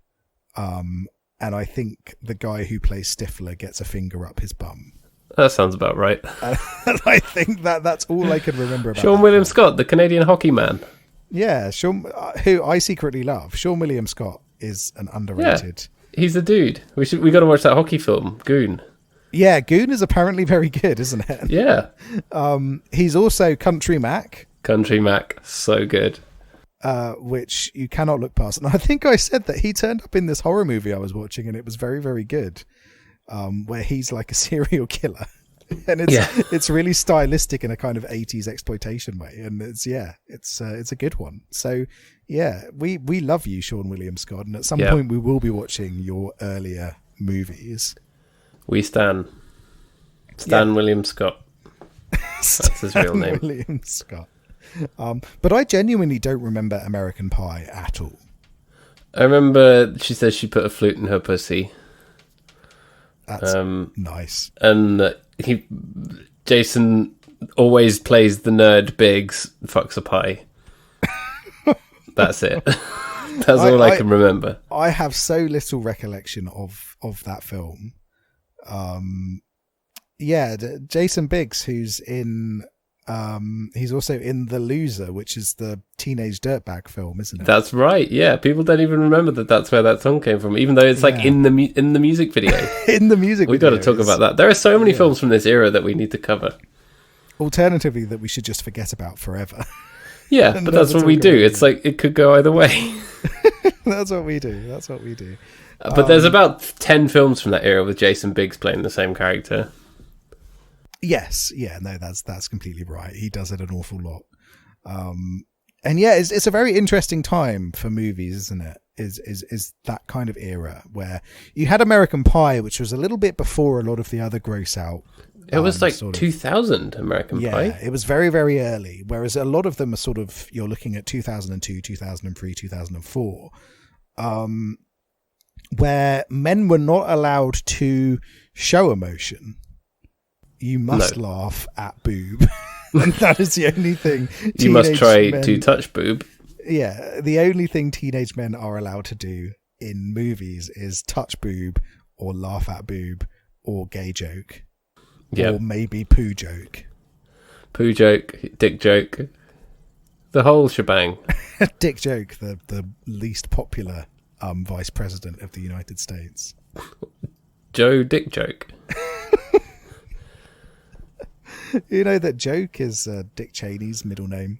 And I think the guy who plays Stifler gets a finger up his bum. That sounds about right. And I think that's all I can remember about Sean William Scott, the Canadian hockey man. Yeah, Sean, who I secretly love. Sean William Scott is an underrated... Yeah, he's the dude. We got to watch that hockey film, Goon. Yeah, Goon is apparently very good, isn't it? Yeah. He's also Country Mac. Country Mac, so good. Which you cannot look past. And I think I said that he turned up in this horror movie I was watching, and it was very, very good. Where he's like a serial killer, and it's really stylistic in a kind of 80s exploitation way, and it's a good one. So yeah, we love you, Sean William Scott, and at some point we will be watching your earlier movies. We Stan William Scott. That's his real name. William Scott. But I genuinely don't remember American Pie at all. I remember she says she put a flute in her pussy. That's nice. And Jason always plays the nerd Biggs, fucks a pie. That's it. That's all I can remember. I have so little recollection of that film. Jason Biggs, who's in... he's also in The Loser, which is the teenage dirtbag film, isn't it? That's right. Yeah, people don't even remember that's where that song came from, even though it's like in the music video. In the music we video, got to talk about that. There are so many films from this era that we need to cover. Alternatively, that we should just forget about forever. Yeah, but that's what we do. It's like it could go either way. That's what we do. But there's about 10 films from that era with Jason Biggs playing the same character. Yes, that's completely right. He does it an awful lot, and it's a very interesting time for movies, isn't it? Is that kind of era where you had American Pie, which was a little bit before a lot of the other gross out. It was like 2000 American Pie. Yeah, it was very, very early. Whereas a lot of them are sort of, you're looking at 2002, 2003, 2004, where men were not allowed to show emotion. You must laugh at boob. And that is the only thing. You must try to touch boob. Yeah, the only thing teenage men are allowed to do in movies is touch boob or laugh at boob or gay joke. Or maybe poo joke. Poo joke, dick joke. The whole shebang. Dick joke, the least popular vice president of the United States. Joe Dick Joke. You know that Joke is Dick Cheney's middle name?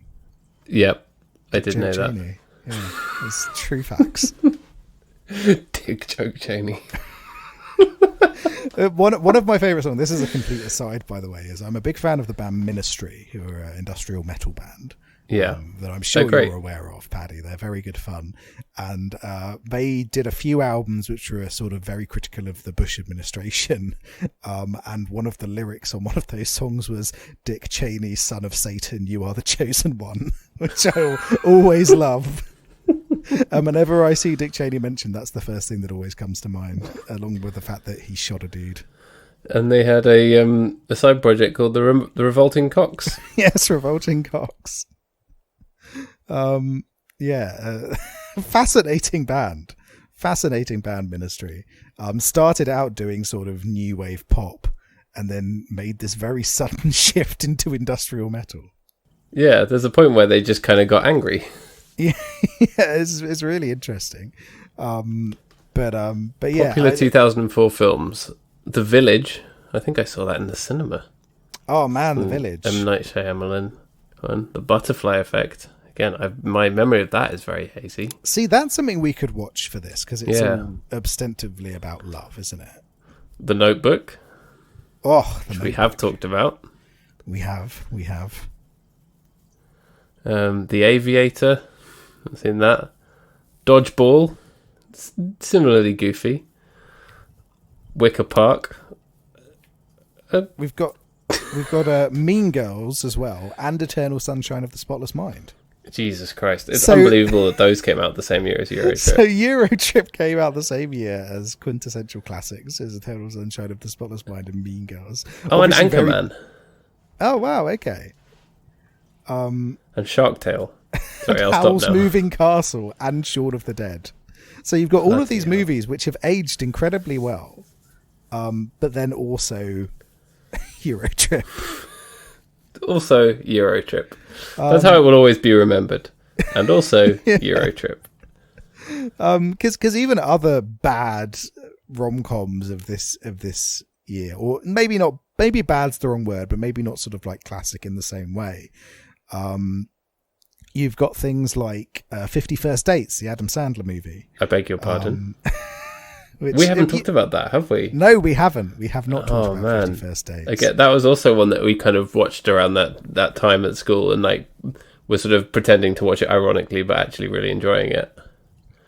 Yep, I did know Cheney. That. Yeah, it's true facts. Dick Joke Cheney. One of my favourite songs, this is a complete aside, by the way, is I'm a big fan of the band Ministry, who are an industrial metal band. Yeah. That I'm sure you're aware of, Paddy. They're very good fun. And they did a few albums which were sort of very critical of the Bush administration. And one of the lyrics on one of those songs was, Dick Cheney, son of Satan, you are the chosen one, which I always love. And whenever I see Dick Cheney mentioned, that's the first thing that always comes to mind, along with the fact that he shot a dude. And they had a side project called the Revolting Cocks. Yes, Revolting Cocks. Fascinating band. Fascinating band ministry. Started out doing sort of new wave pop, and then made this very sudden shift into industrial metal. Yeah, there's a point where they just kind of got angry. Yeah, it's really interesting. But yeah, popular 2004 films. The Village. I think I saw that in the cinema. Oh man, The Village. M. Night Shyamalan one. The Butterfly Effect. Again, my memory of that is very hazy. See, that's something we could watch for this, because it's all ostensibly about love, isn't it? The Notebook. Which we have talked about. We have. The Aviator. I've seen that. Dodgeball. Similarly goofy. Wicker Park. We've got Mean Girls as well, and Eternal Sunshine of the Spotless Mind. Jesus Christ. It's unbelievable that those came out the same year as Eurotrip. So Eurotrip came out the same year as quintessential classics, as Eternal Sunshine of the Spotless Mind and Mean Girls. Oh, and Anchorman. Oh, wow, okay. And Shark Tale. Sorry, I'll Howl's stop now. Moving Castle and Shaun of the Dead. So you've got all of these movies which have aged incredibly well, but then also Eurotrip. Also Eurotrip. That's how it will always be remembered. And also Eurotrip. Because even other bad rom-coms of this year, or maybe not, maybe bad's the wrong word, but maybe not sort of like classic in the same way. You've got things like 50 First Dates, the Adam Sandler movie. I beg your pardon. We haven't talked about that, have we? No, we haven't. We have not talked about 50 First Dates. Okay, that was also one that we kind of watched around that time at school, and like we're sort of pretending to watch it ironically, but actually really enjoying it.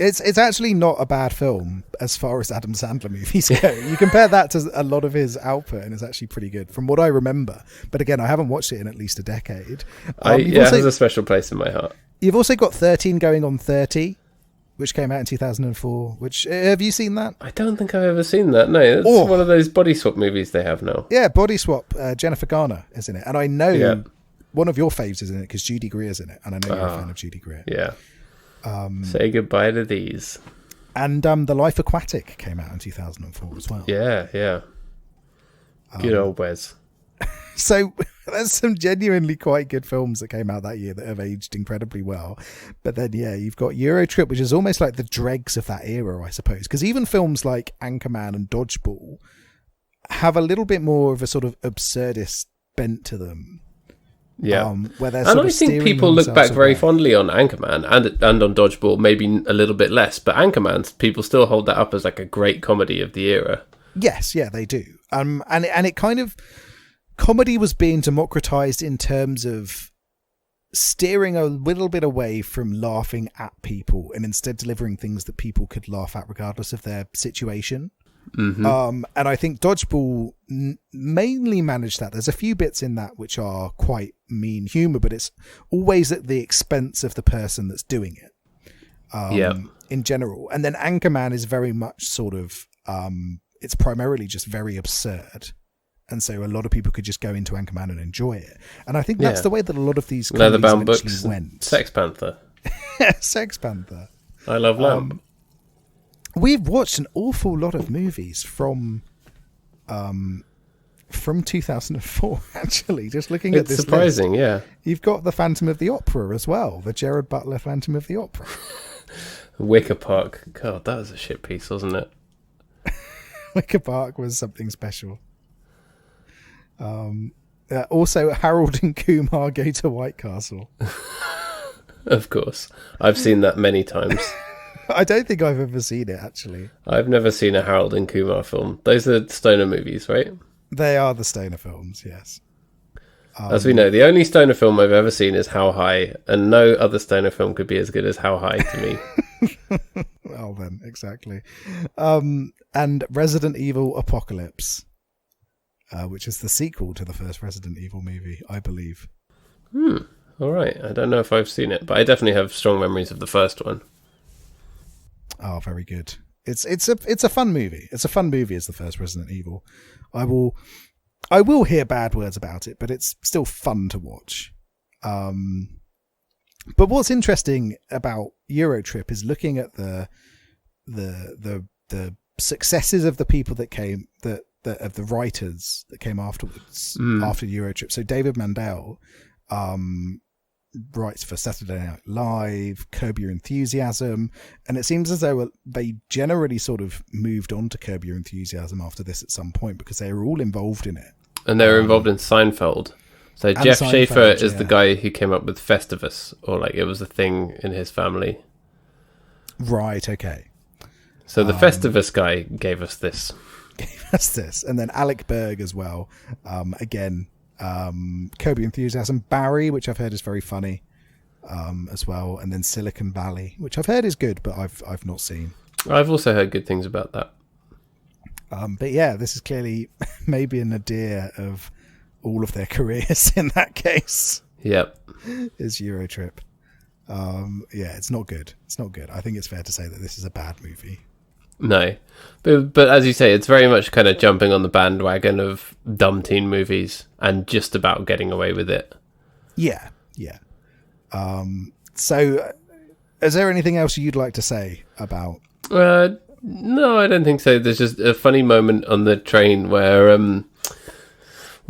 It's actually not a bad film as far as Adam Sandler movies go. You compare that to a lot of his output, and it's actually pretty good from what I remember. But again, I haven't watched it in at least a decade. It has a special place in my heart. You've also got 13 Going on 30, which came out in 2004. Which have you seen that? I don't think I've ever seen that. No, it's one of those body swap movies they have now. Yeah, Body Swap. Jennifer Garner is in it, and I know one of your faves is in it because Judy Greer's in it, and I know you're a fan of Judy Greer. Yeah. Say goodbye to these. And The Life Aquatic came out in 2004 as well. Yeah. Good old Wes. So there's some genuinely quite good films that came out that year that have aged incredibly well. But then, you've got Eurotrip, which is almost like the dregs of that era, I suppose. Because even films like Anchorman and Dodgeball have a little bit more of a sort of absurdist bent to them. Yeah, where they're and I think people look back very fondly on Anchorman and on Dodgeball, maybe a little bit less, but Anchorman, people still hold that up as like a great comedy of the era. Yes, yeah, they do. And it kind of, comedy was being democratized in terms of steering a little bit away from laughing at people and instead delivering things that people could laugh at regardless of their situation. Mm-hmm. And I think Dodgeball mainly managed that. There's a few bits in that which are quite mean humor, but it's always at the expense of the person that's doing it. In general. And then Anchorman is very much sort of, it's primarily just very absurd. And so a lot of people could just go into Anchorman and enjoy it. And I think that's the way that a lot of these Leatherbound Books went. Sex Panther. Sex Panther. I Love Lamb. We've watched an awful lot of movies from 2004, actually, just looking at this It's surprising, list. yeah. You've got the Phantom of the Opera as well, the Gerard Butler Phantom of the Opera. Wicker Park. God, that was a shit piece, wasn't it? Wicker Park was something special. Also, Harold and Kumar Go to White Castle. Of course. I've seen that many times. I don't think I've ever seen it, actually. I've never seen a Harold and Kumar film. Those are stoner movies, right? They are the stoner films, yes. As we know, the only stoner film I've ever seen is How High, and no other stoner film could be as good as How High to me. Well then, exactly. And Resident Evil Apocalypse, which is the sequel to the first Resident Evil movie, I believe. All right. I don't know if I've seen it, but I definitely have strong memories of the first one. Oh, very good. It's a fun movie. It's a fun movie as the first Resident Evil. I will hear bad words about it, but it's still fun to watch. But what's interesting about Eurotrip is looking at the successes of the people that came of the writers that came afterwards after Eurotrip. So David Mandel writes for Saturday Night Live, Curb Your Enthusiasm, and it seems as though they generally sort of moved on to Curb Your Enthusiasm after this at some point because they were all involved in it. And they were involved in Seinfeld. So Jeff Schaefer is the guy who came up with Festivus, or like it was a thing in his family. Right, okay. So the Festivus guy gave us this. And then Alec Berg as well. Again, Curb Your Enthusiasm, Barry, which I've heard is very funny, as well, and then Silicon Valley, which I've heard is good, but I've not seen. I've also heard good things about that. But yeah, this is clearly maybe a nadir of all of their careers in that case. Yep. Is Eurotrip. Yeah, it's not good. It's not good. I think it's fair to say that this is a bad movie. No. But as you say, it's very much kind of jumping on the bandwagon of dumb teen movies and just about getting away with it. Yeah, yeah. So, is there anything else you'd like to say about... No, I don't think so. There's just a funny moment on the train where...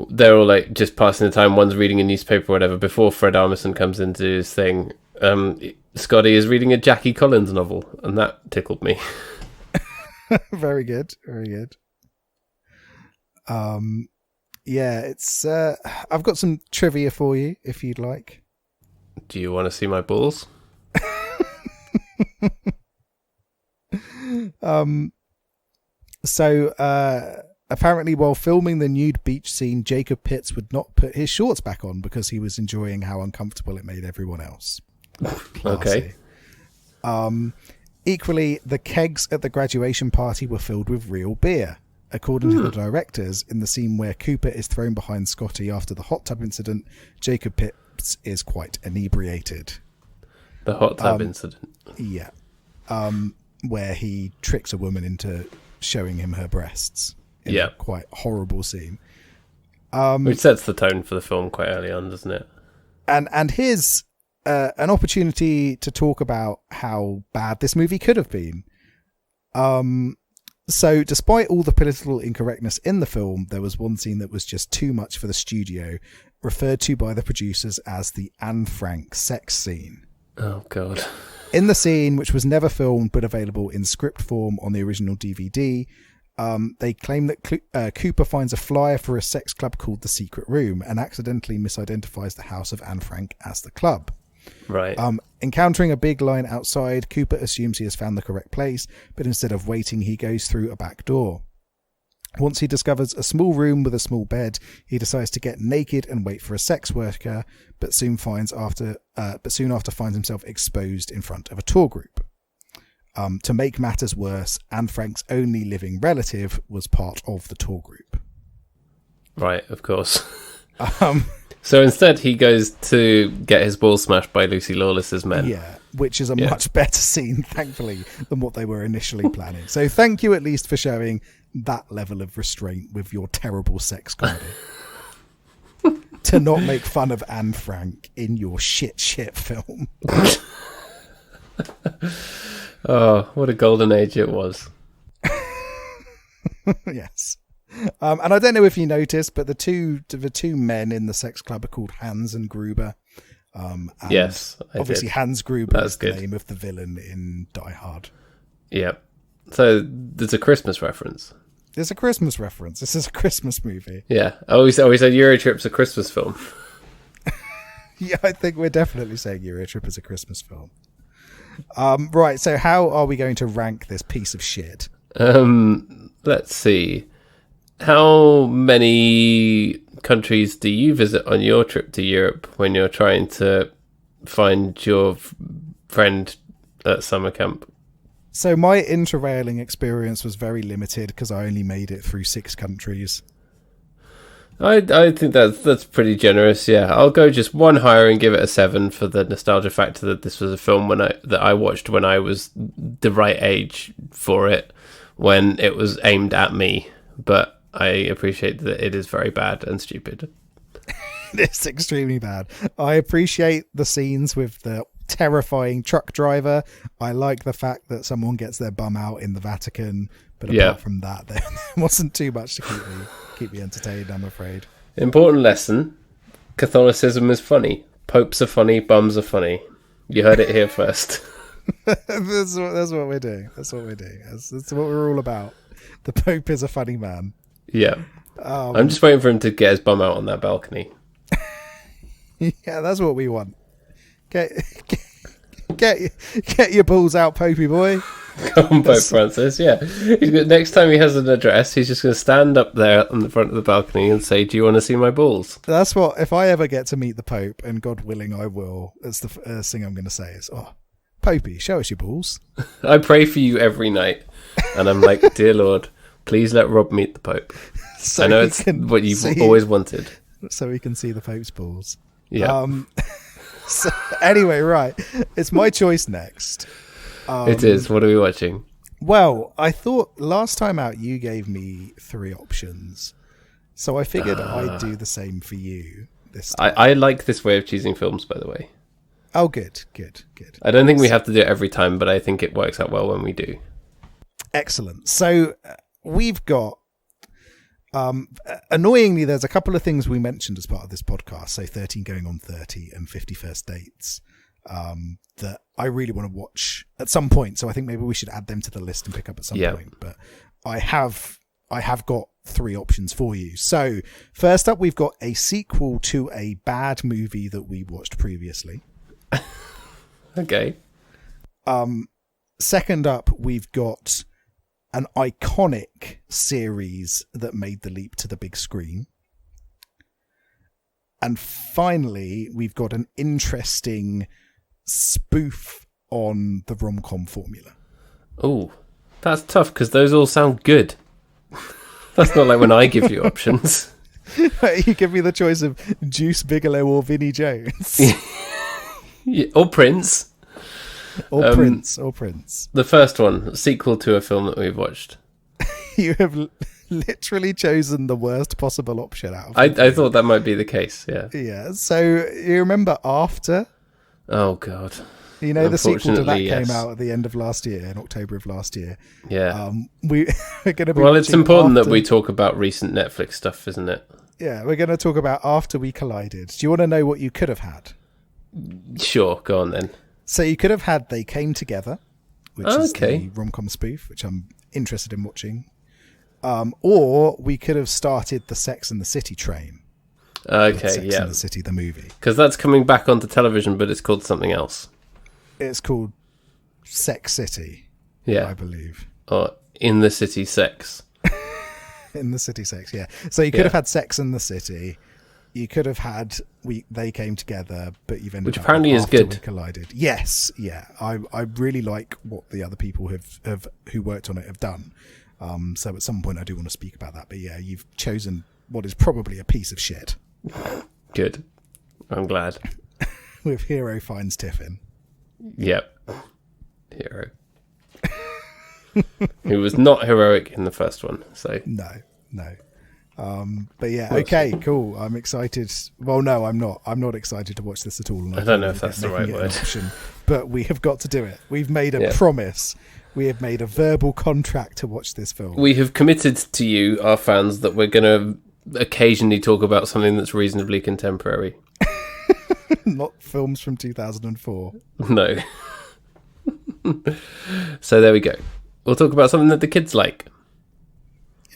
they're all like just passing the time. One's reading a newspaper or whatever before Fred Armisen comes into his thing. Scotty is reading a Jackie Collins novel, and that tickled me. Very good, very good. Yeah, it's. I've got some trivia for you if you'd like. Do you want to see my balls? Apparently, while filming the nude beach scene, Jacob Pitts would not put his shorts back on because he was enjoying how uncomfortable it made everyone else. Okay. Equally, the kegs at the graduation party were filled with real beer. According to the directors, in the scene where Cooper is thrown behind Scotty after the hot tub incident, Jacob Pitts is quite inebriated. The hot tub incident? Yeah. Where he tricks a woman into showing him her breasts. In a quite horrible scene. Which sets the tone for the film quite early on, doesn't it? And here's an opportunity to talk about how bad this movie could have been. So despite all the political incorrectness in the film, there was one scene that was just too much for the studio, referred to by the producers as the Anne Frank sex scene. Oh, God. In the scene, which was never filmed but available in script form on the original DVD, they claim that Cooper finds a flyer for a sex club called The Secret Room and accidentally misidentifies the house of Anne Frank as the club. Right. Encountering a big line outside, Cooper assumes he has found the correct place, but instead of waiting, he goes through a back door. Once he discovers a small room with a small bed, he decides to get naked and wait for a sex worker, but soon after finds himself exposed in front of a tour group. To make matters worse, Anne Frank's only living relative was part of the tour group. Right, of course. So instead, he goes to get his balls smashed by Lucy Lawless's men. Yeah, which is a much better scene, thankfully, than what they were initially planning. So thank you at least for showing that level of restraint with your terrible sex comedy. To not make fun of Anne Frank in your shit film. Oh, what a golden age it was. Yes. And I don't know if you noticed, but the two men in the sex club are called Hans and Gruber. And yes, obviously did. Hans Gruber That's is the good. name of the villain in Die Hard. Yep. So there's a Christmas reference. There's a Christmas reference. This is a Christmas movie. Yeah. I always said Eurotrip's a Christmas film. Yeah, I think we're definitely saying Eurotrip is a Christmas film. Right, so how are we going to rank this piece of shit? Let's see. How many countries do you visit on your trip to Europe when you're trying to find your friend at summer camp? So my interrailing experience was very limited because I only made it through 6 countries. I think that's pretty generous. Yeah, I'll go just one higher and give it a 7 for the nostalgia factor that this was a film that I watched when I was the right age for it, when it was aimed at me. But I appreciate that it is very bad and stupid. It's extremely bad. I appreciate the scenes with the terrifying truck driver. I like the fact that someone gets their bum out in the Vatican, but apart from that, there wasn't too much to keep me entertained, I'm afraid. Important lesson: Catholicism is funny. Popes are funny. Bums are funny. You heard it here first. That's what we're doing. That's what what we're all about. The Pope is a funny man. Yeah. I'm just waiting for him to get his bum out on that balcony. Yeah, that's what we want. Get your balls out, Popey boy. Come on, Pope Francis. Yeah. Next time he has an address, he's just going to stand up there on the front of the balcony and say, "Do you want to see my balls?" That's what. If I ever get to meet the Pope, and God willing, I will. That's the first thing I'm going to say is, "Oh, Popey, show us your balls." I pray for you every night, and I'm like, "Dear Lord, please let Rob meet the Pope." So I know it's what you've always wanted. So we can see the Pope's balls. Yeah. So anyway, right. It's my choice next. It is. What are we watching? Well, I thought last time out you gave me 3 options. So I figured I'd do the same for you this time. I like this way of choosing films, by the way. Oh, good. I don't think we have to do it every time, but I think it works out well when we do. Excellent. So we've got annoyingly, there's a couple of things we mentioned as part of this podcast, so 13 going on 30 and 50 First Dates, that I really want to watch at some point. So I think maybe we should add them to the list and pick up at some point. But I have got 3 options for you. So first up, we've got a sequel to a bad movie that we watched previously. Okay. Second up, we've got an iconic series that made the leap to the big screen. And finally, we've got an interesting spoof on the rom-com formula. Oh, that's tough because those all sound good. That's not like when I give you options. You give me the choice of Juice Bigelow or Vinnie Jones. Yeah, or Prince. Or Prince. The first one, sequel to a film that we've watched. You have literally chosen the worst possible option out of I thought that might be the case, yeah. Yeah, so you remember After? Oh, God. You know, the sequel to that came out at the end of last year, in October of last year. Yeah. We're going to be Well, it's important that we talk about recent Netflix stuff, isn't it? Yeah, we're going to talk about After We Collided. Do you want to know what you could have had? Sure, go on then. So you could have had They Came Together, which is the rom-com spoof, which I'm interested in watching. Or we could have started the Sex and the City train. Okay, Sex and the City, the movie. Because that's coming back onto television, but it's called something else. It's called Sex City, I believe. Or In the City Sex. In the City Sex, yeah. So you could have had Sex and the City. You could have had They Came Together, but you've ended which up apparently is good. We Collided. Yes, yeah. I really like what the other people have who worked on it have done. So at some point I do want to speak about that. But yeah, you've chosen what is probably a piece of shit. Good. I'm glad. With Hero Finds Tiffin. Yep. Hero. Who was not heroic in the first one. So No. But yeah, okay, cool. I'm excited. Well, no, I'm not. I'm not excited to watch this at all. I don't know if that's the right word. But we have got to do it. We've made a promise. We have made a verbal contract to watch this film. We have committed to you, our fans, that we're going to occasionally talk about something that's reasonably contemporary. Not films from 2004. No. So there we go. We'll talk about something that the kids like.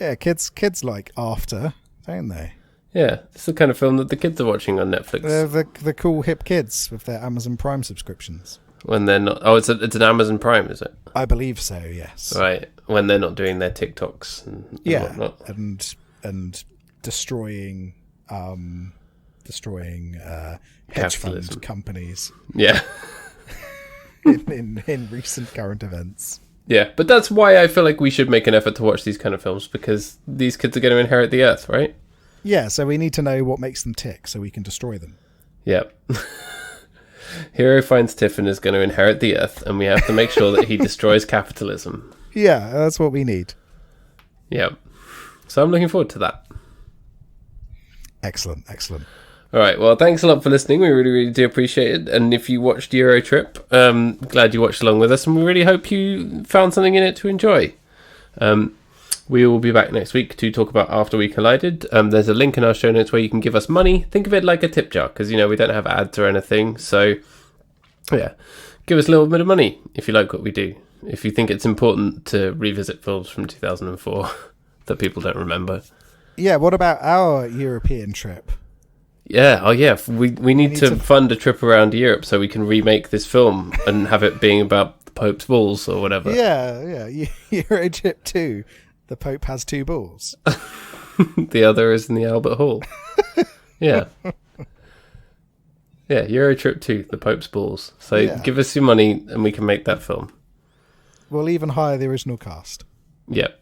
Yeah, kids like After, don't they? Yeah, it's the kind of film that the kids are watching on Netflix. They're the cool hip kids with their Amazon Prime subscriptions. When they're not... Oh, it's an Amazon Prime, is it? I believe so, yes. Right, when they're not doing their TikToks and whatnot. And destroying hedge fund companies. Yeah. in recent current events. Yeah, but that's why I feel like we should make an effort to watch these kind of films, because these kids are going to inherit the earth, right? Yeah, so we need to know what makes them tick so we can destroy them. Yep. Hero finds Tiff and is going to inherit the Earth, and we have to make sure that he destroys capitalism. Yeah, that's what we need. Yep. So I'm looking forward to that. Excellent. All right. Well, thanks a lot for listening. We really, really do appreciate it. And if you watched Eurotrip, glad you watched along with us, and we really hope you found something in it to enjoy. We will be back next week to talk about After We Collided. There's a link in our show notes where you can give us money. Think of it like a tip jar, because, we don't have ads or anything. So, yeah, give us a little bit of money if you like what we do. If you think it's important to revisit films from 2004 that people don't remember. Yeah, what about our European trip? Yeah, we need to fund a trip around Europe so we can remake this film and have it being about the Pope's balls or whatever. Yeah, Eurotrip 2. The Pope has 2 balls. The other is in the Albert Hall. Yeah. Yeah, Eurotrip 2, the Pope's balls. So give us your money and we can make that film. We'll even hire the original cast. Yep.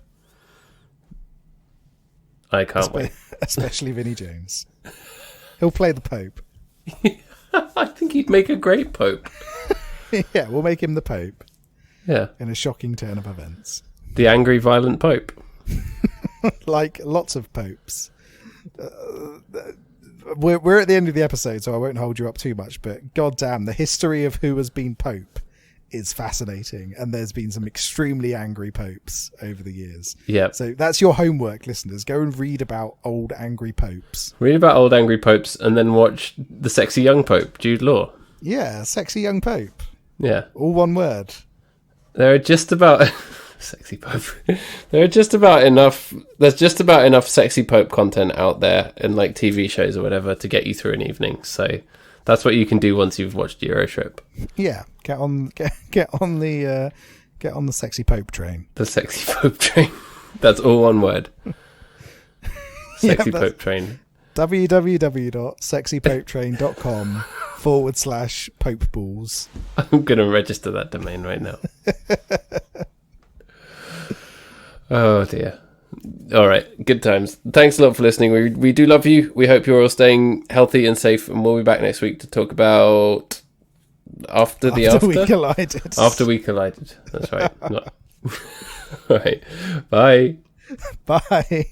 I can't wait. Especially Vinnie Jones. He'll play the Pope. I think he'd make a great Pope. Yeah, we'll make him the Pope. Yeah. In a shocking turn of events. The angry, violent Pope. Like lots of popes. We're at the end of the episode, so I won't hold you up too much, but goddamn, the history of who has been Pope is fascinating, and there's been some extremely angry popes over the years. Yeah. So that's your homework, listeners. Go and read about old angry popes. Read about old angry popes and then watch The Sexy Young Pope, Jude Law. Yeah, sexy young pope. Yeah. All one word. There are just about... Sexy Pope. There's just about enough sexy Pope content out there in like TV shows or whatever to get you through an evening. So that's what you can do once you've watched Eurotrip. Yeah, get on the sexy Pope train. The sexy Pope train. That's all one word. Sexy Pope train. www.sexypopetrain.com/Pope balls. I'm gonna register that domain right now. Oh dear. All right, good times. Thanks a lot for listening. We do love you. We hope you're all staying healthy and safe, and we'll be back next week to talk about After We Collided. After We Collided. That's right. All right. Bye. Bye.